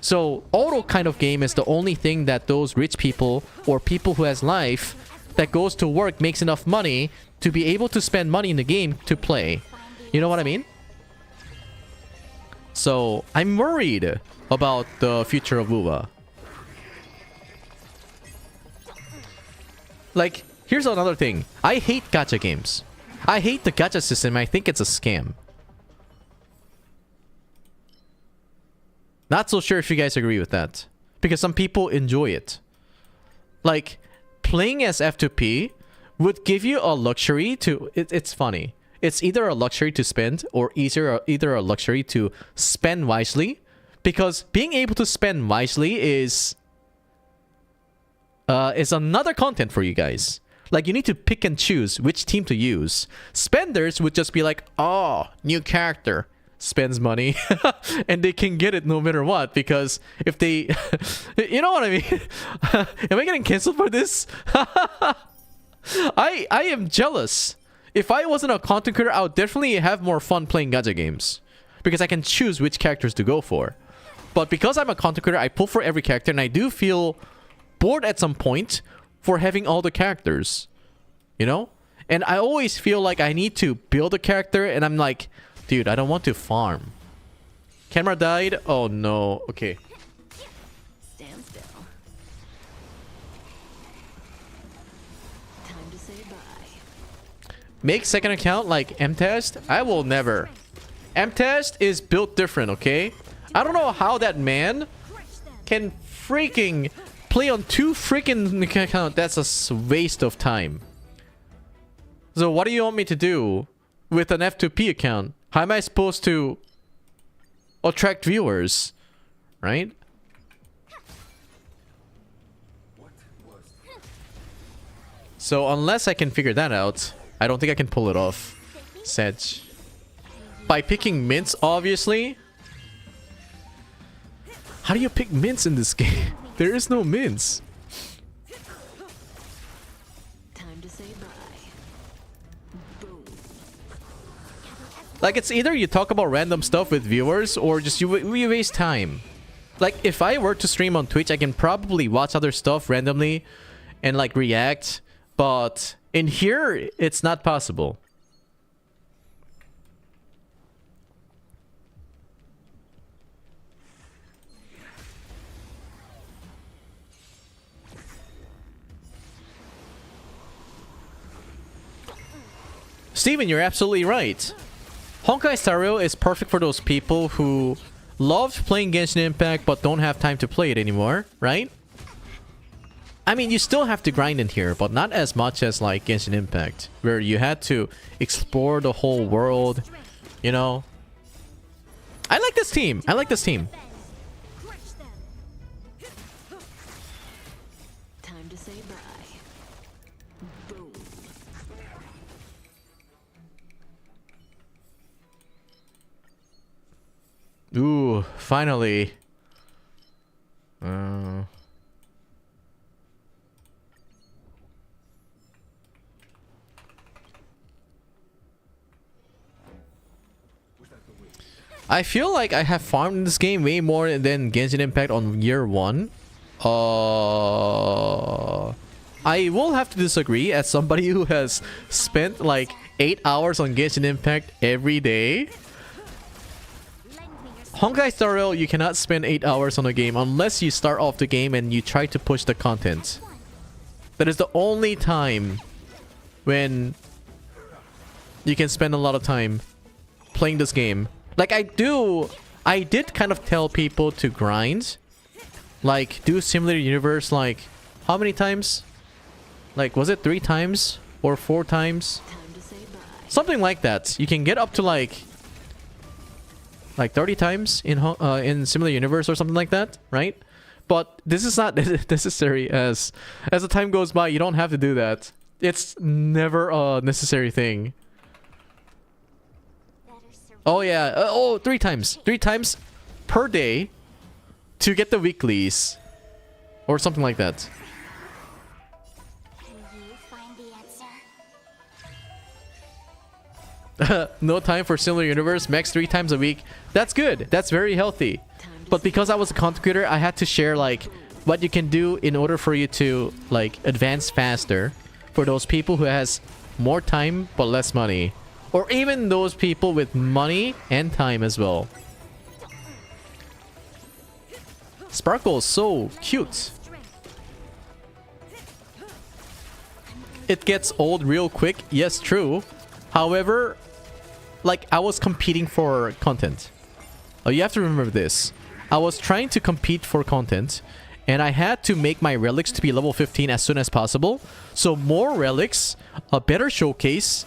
So auto kind of game is the only thing that those rich people or people who has life that goes to work makes enough money to be able to spend money in the game to play. You know what I mean? So I'm worried about the future of Wuwa. Like, here's another thing. I hate gacha games. I hate the gacha system. I think it's a scam. Not so sure if you guys agree with that. Because some people enjoy it. Like, playing as F2P would give you a luxury to... It's funny. It's either a luxury to spend or either a luxury to spend wisely. Because being able to spend wisely is another content for you guys. Like, you need to pick and choose which team to use. Spenders would just be like, oh, new character. Spends money and they can get it no matter what, because if they you know what I mean. Am I getting cancelled for this? I am jealous. If I wasn't a content creator, I would definitely have more fun playing gacha games because I can choose which characters to go for. But because I'm a content creator, I pull for every character, and I do feel bored at some point for having all the characters, you know. And I always feel like I need to build a character, and I'm like, dude, I don't want to farm. Camera died? Oh no. Okay. Stand still. Time to say bye. Make second account like M-Test? I will never. M-Test is built different, okay? I don't know how that man can freaking play on 2 freaking accounts. That's a waste of time. So what do you want me to do with an F2P account? How am I supposed to attract viewers? Right? So unless I can figure that out, I don't think I can pull it off. Sedge. By picking mints, obviously. How do you pick mints in this game? There is no mints. Time to say bye. Boom. Like, it's either you talk about random stuff with viewers or just you waste time. Like, if I were to stream on Twitch, I can probably watch other stuff randomly and like react. But in here, it's not possible. Steven, you're absolutely right. Honkai Star Rail is perfect for those people who love playing Genshin Impact but don't have time to play it anymore, right? I mean, you still have to grind in here, but not as much as like Genshin Impact, where you had to explore the whole world, you know? I like this team. I like this team. Time to say bye. Boom. Ooh, finally. I feel like I have farmed in this game way more than Genshin Impact on year 1. I will have to disagree as somebody who has spent like 8 hours on Genshin Impact every day. Honkai Star Rail, you cannot spend 8 hours on a game unless you start off the game and you try to push the content. That is the only time when you can spend a lot of time playing this game. Like, I did kind of tell people to grind. Like, do Simulator Universe, like, how many times? Like, was it 3 times? Or 4 times? Time to say bye. Something like that. You can get up to, like 30 times in Simulator Universe or something like that, right? But this is not necessary as the time goes by. You don't have to do that. It's never a necessary thing. Oh yeah, 3 times. 3 times per day to get the weeklies. Or something like that. Can you find the answer? No time for Simulator Universe, max 3 times a week. That's good. That's very healthy. But because I was a content creator, I had to share like what you can do in order for you to like advance faster for those people who has more time but less money. Or even those people with money and time as well. Sparkle is so cute. It gets old real quick. Yes, true. However, like, I was competing for content. Oh, you have to remember this. I was trying to compete for content, and I had to make my relics to be level 15 as soon as possible. So more relics, a better showcase,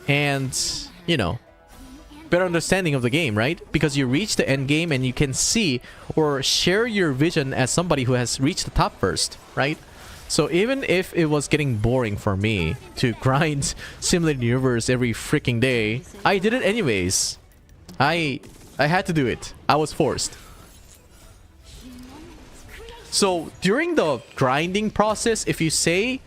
and, you know, better understanding of the game, right? Because you reach the end game and you can see or share your vision as somebody who has reached the top first, right? So even if it was getting boring for me to grind Simulated Universe every freaking day, I did it anyways. I had to do it. I was forced. So during the grinding process, if you say,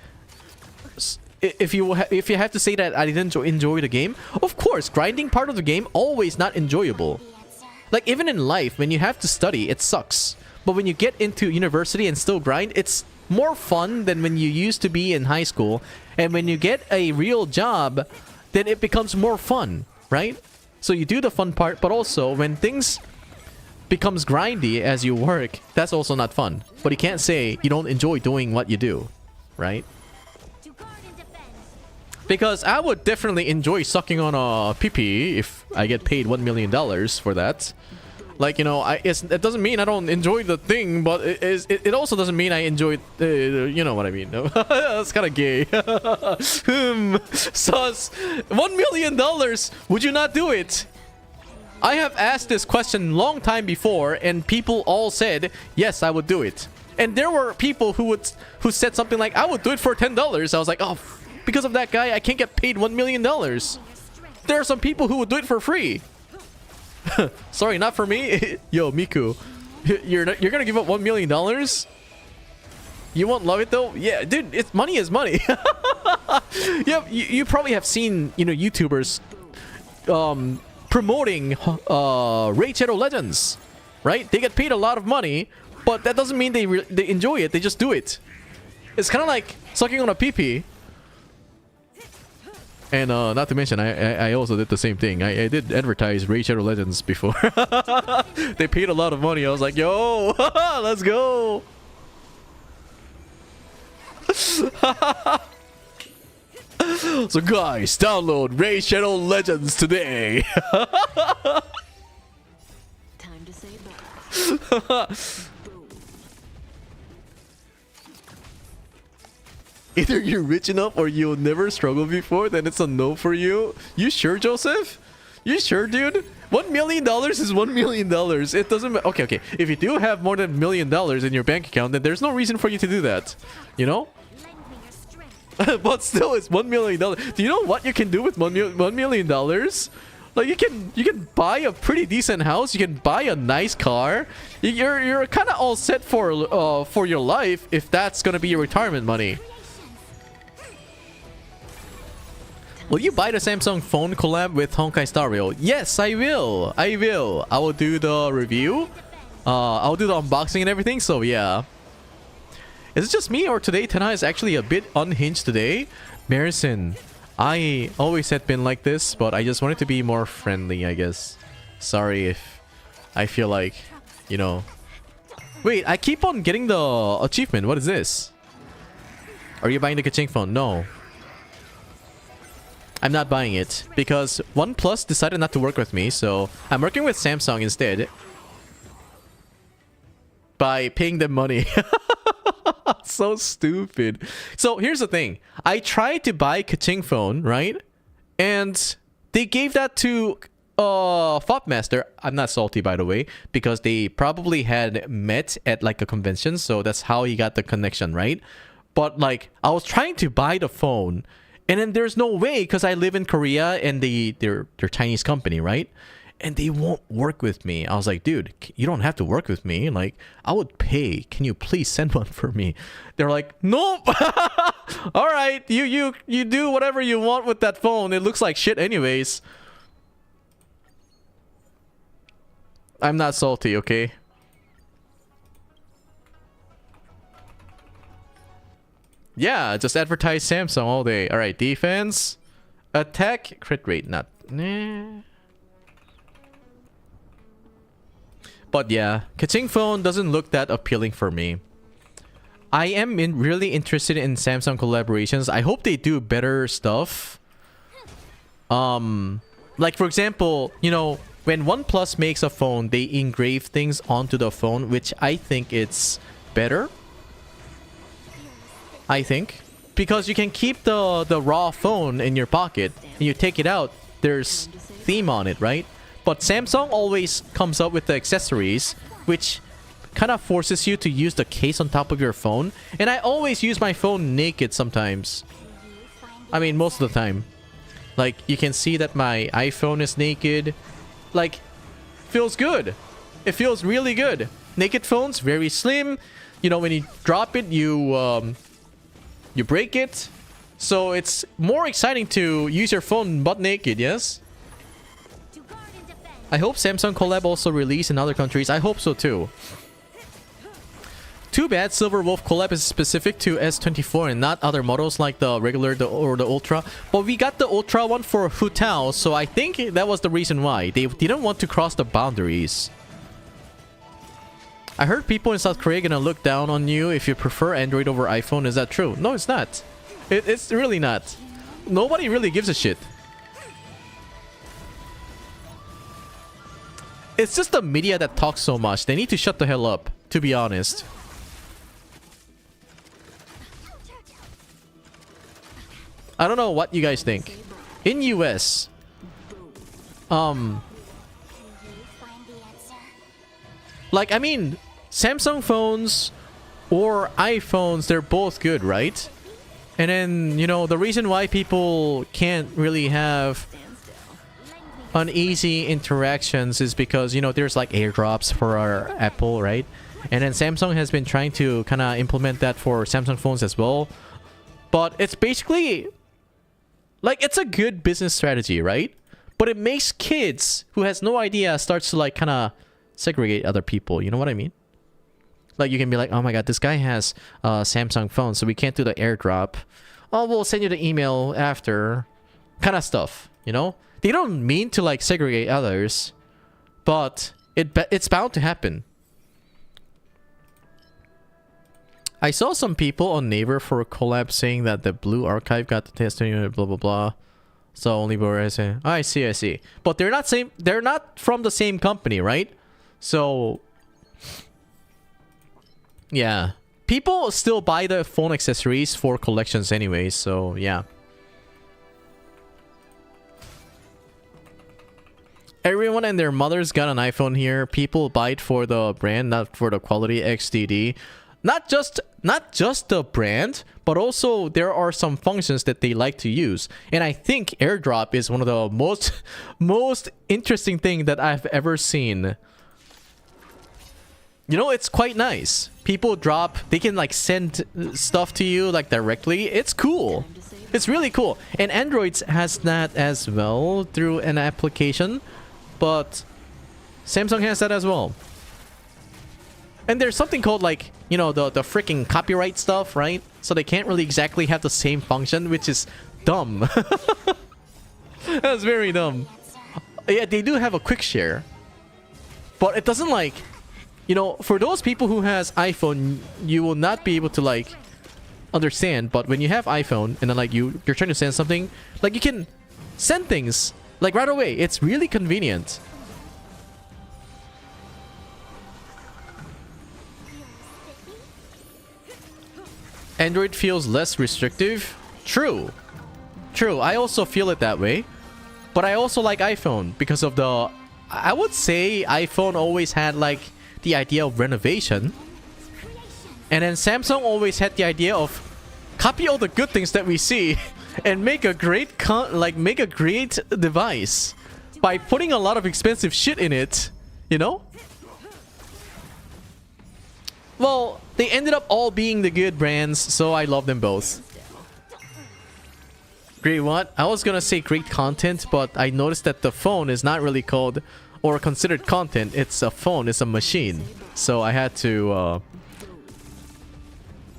if you have to say that I didn't enjoy the game, of course, grinding part of the game always not enjoyable. Like even in life, when you have to study, it sucks. But when you get into university and still grind, it's more fun than when you used to be in high school. And when you get a real job, then it becomes more fun, right? So you do the fun part, but also when things becomes grindy as you work, that's also not fun. But you can't say you don't enjoy doing what you do, right? Because I would definitely enjoy sucking on a pee-pee if I get paid $1 million for that. Like, you know, it doesn't mean I don't enjoy the thing, but it also doesn't mean I enjoy, you know what I mean. That's kind of gay. Sus, $1 million, would you not do it? I have asked this question long time before, and people all said, yes, I would do it. And there were people who said something like, I would do it for $10. I was like, oh, because of that guy, I can't get paid $1 million. There are some people who would do it for free. Sorry, not for me. Yo, Miku, you're gonna give up $1 million? You won't love it though? Yeah, dude, it's money is money. Yeah, you probably have seen, you know, YouTubers promoting Raid Shadow Legends, right? They get paid a lot of money, but that doesn't mean they enjoy it. They just do it. It's kind of like sucking on a pee-pee. And not to mention, I also did the same thing. I did advertise Raid Shadow Legends before. They paid a lot of money. I was like, yo, let's go. So guys, download Raid Shadow Legends today. Time to say bye. Boom. Either you're rich enough or you'll never struggle before, then it's a no for you. You sure, Joseph? You sure, dude? $1 million is $1 million. It doesn't matter. Okay. If you do have more than $1 million in your bank account, then there's no reason for you to do that. You know? But still, it's $1 million. Do you know what you can do with $1 million? Like you can buy a pretty decent house. You can buy a nice car. You're kind of all set for your life if that's gonna be your retirement money. Will you buy the Samsung phone collab with Honkai Star Rail? Yes, I will. I will do the review. I'll do the unboxing and everything. So yeah. Is it just me or today Tenha is actually a bit unhinged today? Marison, I always had been like this, but I just wanted to be more friendly, I guess. Sorry if I feel like, you know... Wait, I keep on getting the achievement. What is this? Are you buying the Kaching phone? No. I'm not buying it because OnePlus decided not to work with me, so I'm working with Samsung instead. By paying them money. So stupid. So here's the thing. I tried to buy Kaching phone, right? And they gave that to Fopmaster. I'm not salty, by the way, because they probably had met at like a convention, so that's how he got the connection, right? But like, I was trying to buy the phone, and then there's no way because I live in Korea and they're Chinese company, right? And they won't work with me. I was like, dude, you don't have to work with me. Like, I would pay. Can you please send one for me? They're like, nope. All right, you do whatever you want with that phone. It looks like shit anyways. I'm not salty, okay? Yeah, just advertise Samsung all day. All right, defense, attack, crit rate, not. Nah. But yeah, Kaching phone doesn't look that appealing for me. I am really interested in Samsung collaborations. I hope they do better stuff. Like for example, you know, when OnePlus makes a phone, they engrave things onto the phone, which I think it's better. I think. Because you can keep the raw phone in your pocket and you take it out, there's theme on it, right? But Samsung always comes up with the accessories, which kind of forces you to use the case on top of your phone. And I always use my phone naked sometimes. I mean, most of the time. Like, you can see that my iPhone is naked. Like, feels good. It feels really good. Naked phones, very slim. You know, when you drop it, you break it. So it's more exciting to use your phone butt naked, yes? I hope Samsung collab also release in other countries. I hope so too. Too bad Silver Wolf collab is specific to S24 and not other models like the regular or the Ultra. But we got the Ultra one for Hu Tao, so I think that was the reason why. They didn't want to cross the boundaries. I heard people in South Korea gonna look down on you if you prefer Android over iPhone. Is that true? No, it's not. It's really not. Nobody really gives a shit. It's just the media that talks so much. They need to shut the hell up, to be honest. I don't know what you guys think. In US, like, I mean, Samsung phones or iPhones, they're both good, right? And then, you know, the reason why people can't really have Stand still. uneasy interactions is because, you know, there's like airdrops for our Apple, right? And then Samsung has been trying to kind of implement that for Samsung phones as well. But it's basically like, it's a good business strategy, right? But it makes kids who has no idea starts to like kind of segregate other people. You know what I mean? Like, you can be like, oh my god, this guy has a Samsung phone, so we can't do the airdrop. Oh, we'll send you the email after. Kind of stuff, you know? They don't mean to like segregate others, but it's bound to happen. I saw some people on Naver for a collab saying that the Blue Archive got the testimony, blah blah blah. So only I say, I see. But they're not same. They're not from the same company, right? So yeah, people still buy the phone accessories for collections anyway. So yeah. Everyone and their mothers got an iPhone here. People buy it for the brand, not for the quality XDD. Not just the brand, but also there are some functions that they like to use. And I think airdrop is one of the most interesting thing that I've ever seen. You know, it's quite nice. People drop, they can like send stuff to you like directly. It's cool. It's really cool. And Android has that as well through an application. But Samsung has that as well. And there's something called like, you know, the freaking copyright stuff, right? So they can't really exactly have the same function, which is dumb. That's very dumb. Yeah, they do have a quick share. But it doesn't like, you know, for those people who has iPhone, you will not be able to like understand. But when you have iPhone and then like you're trying to send something, like you can send things like right away. It's really convenient. Android feels less restrictive. True. I also feel it that way. But I also like iPhone because of the... I would say iPhone always had like the idea of renovation. And then Samsung always had the idea of copy all the good things that we see and make a great device by putting a lot of expensive shit in it, you know? Well, they ended up all being the good brands, so I love them both. Great what? I was gonna say great content, but I noticed that the phone is not really called or considered content. It's a phone, it's a machine. So I had to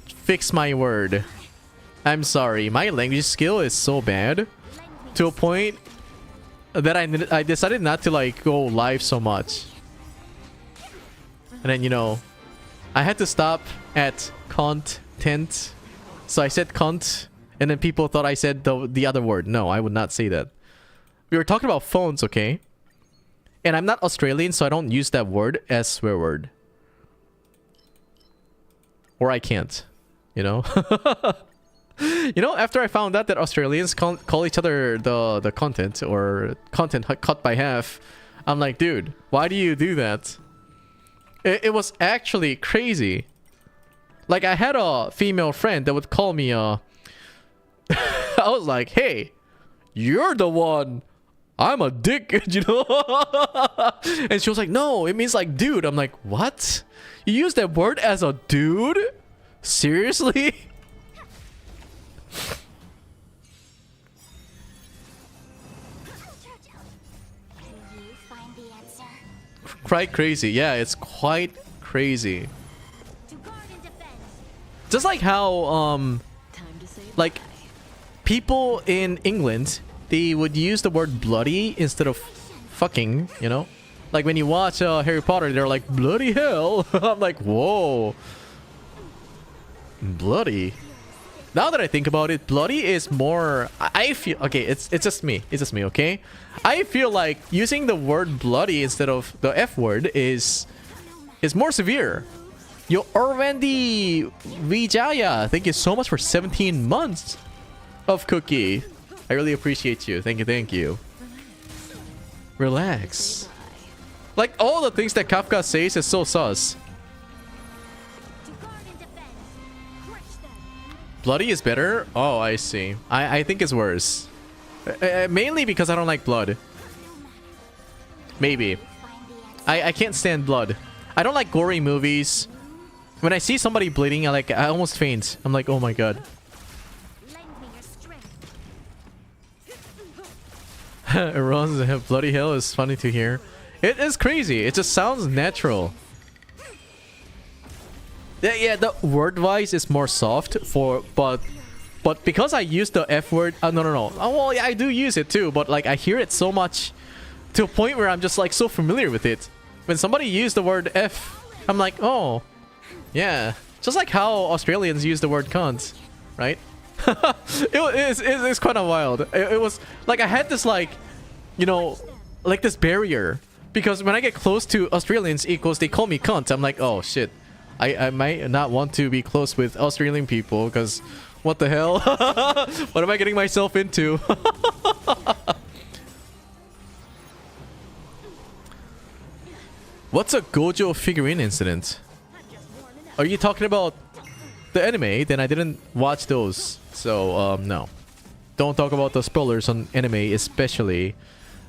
fix my word. I'm sorry, my language skill is so bad to a point that I decided not to like go live so much. And then, you know, I had to stop at content. So I said cont, and then people thought I said the other word. No, I would not say that. We were talking about phones, okay? And I'm not Australian, so I don't use that word as swear word. Or I can't, you know? You know, after I found out that Australians call each other the content or content cut by half, I'm like, dude, why do you do that? It was actually crazy. Like, I had a female friend that would call me, I was like, hey, you're the one. I'm a dick, you know? And she was like, no, it means like dude. I'm like, what? You use that word as a dude? Seriously? Can you find the answer? Quite crazy. Yeah, it's quite crazy. To guard and defend. Just like how, Time to say like, bye. people in England, they would use the word bloody instead of fucking, you know? Like when you watch Harry Potter, they're like, bloody hell. I'm like, whoa. Bloody. Now that I think about it, bloody is more... I feel... Okay, it's just me. It's just me, okay? I feel like using the word bloody instead of the F word is more severe. Yo, Orvandi Vijaya, thank you so much for 17 months of cookie. I really appreciate you. Thank you. Relax. Like, all the things that Kafka says is so sus. To guard and defend. Crush them. Bloody is better? Oh, I see. I think it's worse. Mainly because I don't like blood. Maybe. I can't stand blood. I don't like gory movies. When I see somebody bleeding, I almost faint. I'm like, oh my god. Ron's bloody hell is funny to hear. It is crazy. It just sounds natural. Yeah, the word-wise is more soft but because I use the F word, no. Oh, well, yeah, I do use it too, but like I hear it so much to a point where I'm just like so familiar with it. When somebody used the word F, I'm like, oh, yeah. Just like how Australians use the word cunt, right? It's kind of wild. It was like I had this like, you know, like this barrier. Because when I get close to Australians equals they call me cunt. I'm like, oh shit. I might not want to be close with Australian people because what the hell? What am I getting myself into? What's a Gojo figurine incident? Are you talking about the anime? Then I didn't watch those. So, no. Don't talk about the spoilers on anime especially.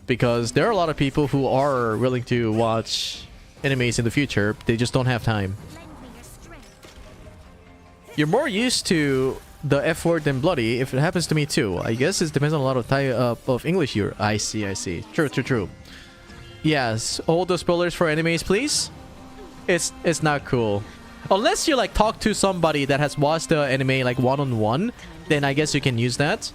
Because there are a lot of people who are willing to watch animes in the future. They just don't have time. You're more used to the F word than bloody. If it happens to me too. I guess it depends on a lot of English here. I see. True. Yes, all the spoilers for animes, please. It's not cool. Unless you like talk to somebody that has watched the anime like one-on-one, then I guess you can use that.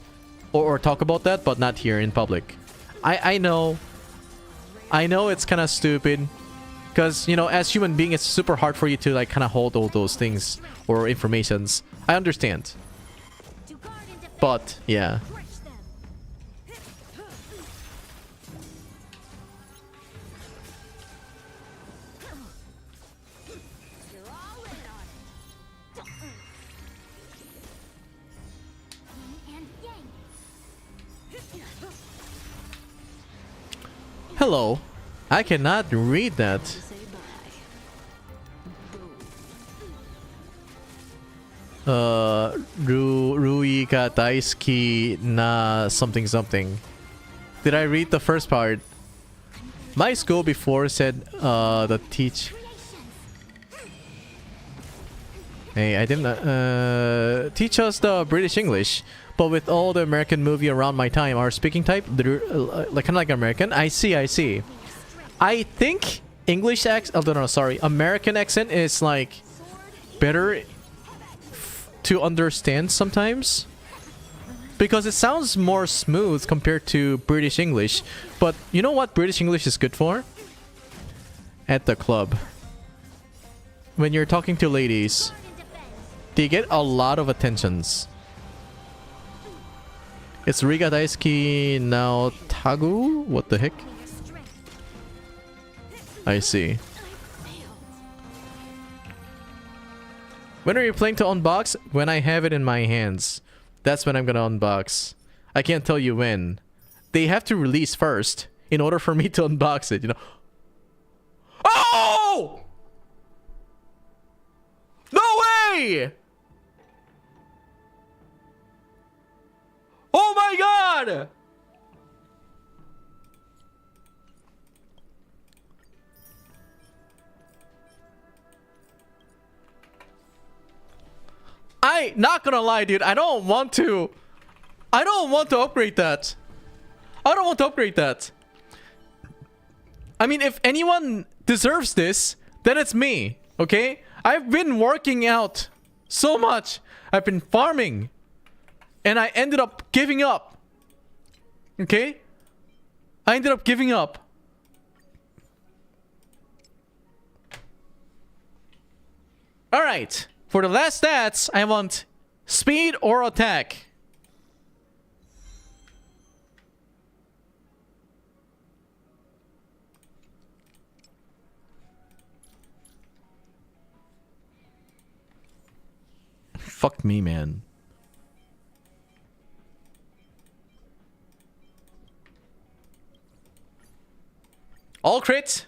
Or talk about that, but not here in public. I know it's kind of stupid. Because, you know, as human being, it's super hard for you to like kind of hold all those things or informations. I understand. But, yeah. Hello. I cannot read that. Rui ga daisuki na something. Did I read the first part? My school before said the teach. Hey, I didn't teach us the British English, but with all the American movie around my time, our speaking type, like kind of like American. I see. I think English accent. Oh no, sorry, American accent is like better to understand sometimes because it sounds more smooth compared to British English. But you know what British English is good for? At the club, when you're talking to ladies, they get a lot of attentions. It's Riga Daisuki now Tagu? What the heck? I see. When are you planning to unbox? When I have it in my hands. That's when I'm gonna unbox. I can't tell you when. They have to release first in order for me to unbox it, you know. Oh! No way! Oh my god! Not gonna lie, dude. I don't want to upgrade that. I mean, if anyone deserves this, then it's me, okay? I've been working out so much. I've been farming. And I ended up giving up. Okay? I ended up giving up. Alright. For the last stats, I want speed or attack. Fuck me, man. All crit.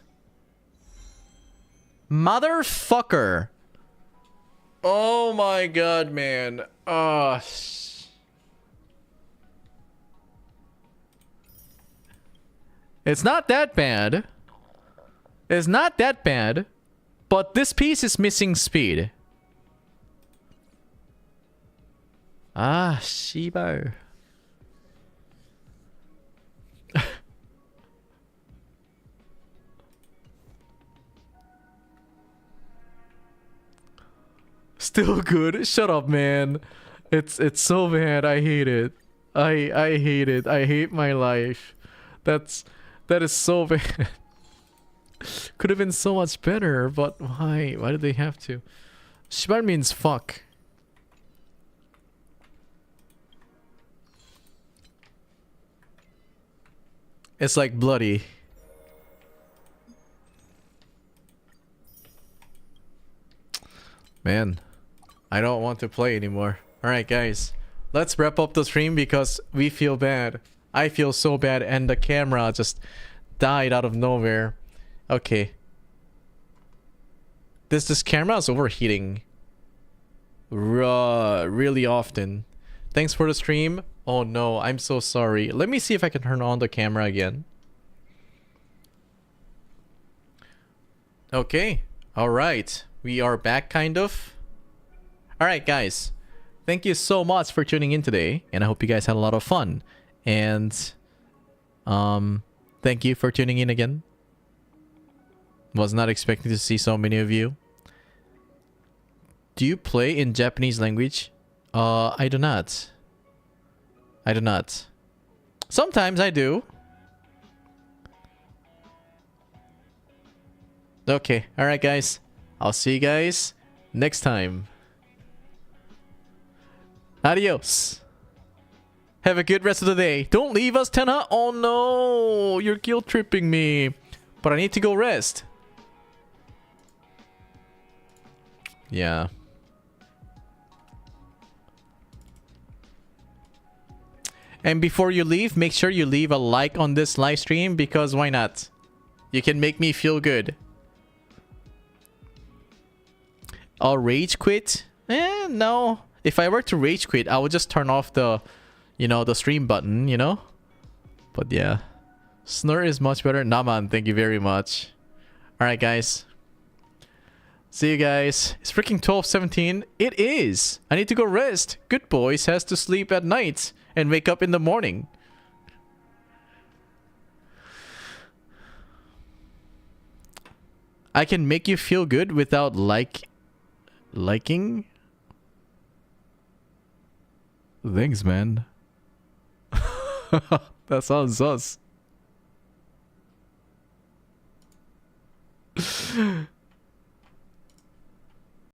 Motherfucker. Oh my god, man. It's not that bad. It's not that bad. But this piece is missing speed. Ah, Shibo. Still good. Shut up, man. It's so bad. I hate it. I hate it. I hate my life. That is so bad. Could have been so much better, but why? Why did they have to? Shibar means fuck. It's like bloody. Man, I don't want to play anymore. Alright guys, let's wrap up the stream because we feel bad. I feel so bad and the camera just died out of nowhere. Okay. This camera is overheating. Really often. Thanks for the stream. Oh no, I'm so sorry. Let me see if I can turn on the camera again. Okay. Alright. We are back, kind of. Alright, guys. Thank you so much for tuning in today. And I hope you guys had a lot of fun. And... thank you for tuning in again. Was not expecting to see so many of you. Do you play in Japanese language? I do not. I do not. Sometimes I do. Okay. Alright, guys. I'll see you guys next time. Adios. Have a good rest of the day. Don't leave us, Tenha. Oh no. You're guilt tripping me. But I need to go rest. Yeah. And before you leave, make sure you leave a like on this live stream because why not? You can make me feel good. I'll rage quit? No. If I were to rage quit, I would just turn off the, you know, the stream button, you know? But yeah. Snur is much better. Naman, thank you very much. Alright, guys. See you guys. It's freaking 12:17. It is. I need to go rest. Good boys has to sleep at night and wake up in the morning. I can make you feel good without liking? Thanks, man. That sounds sus.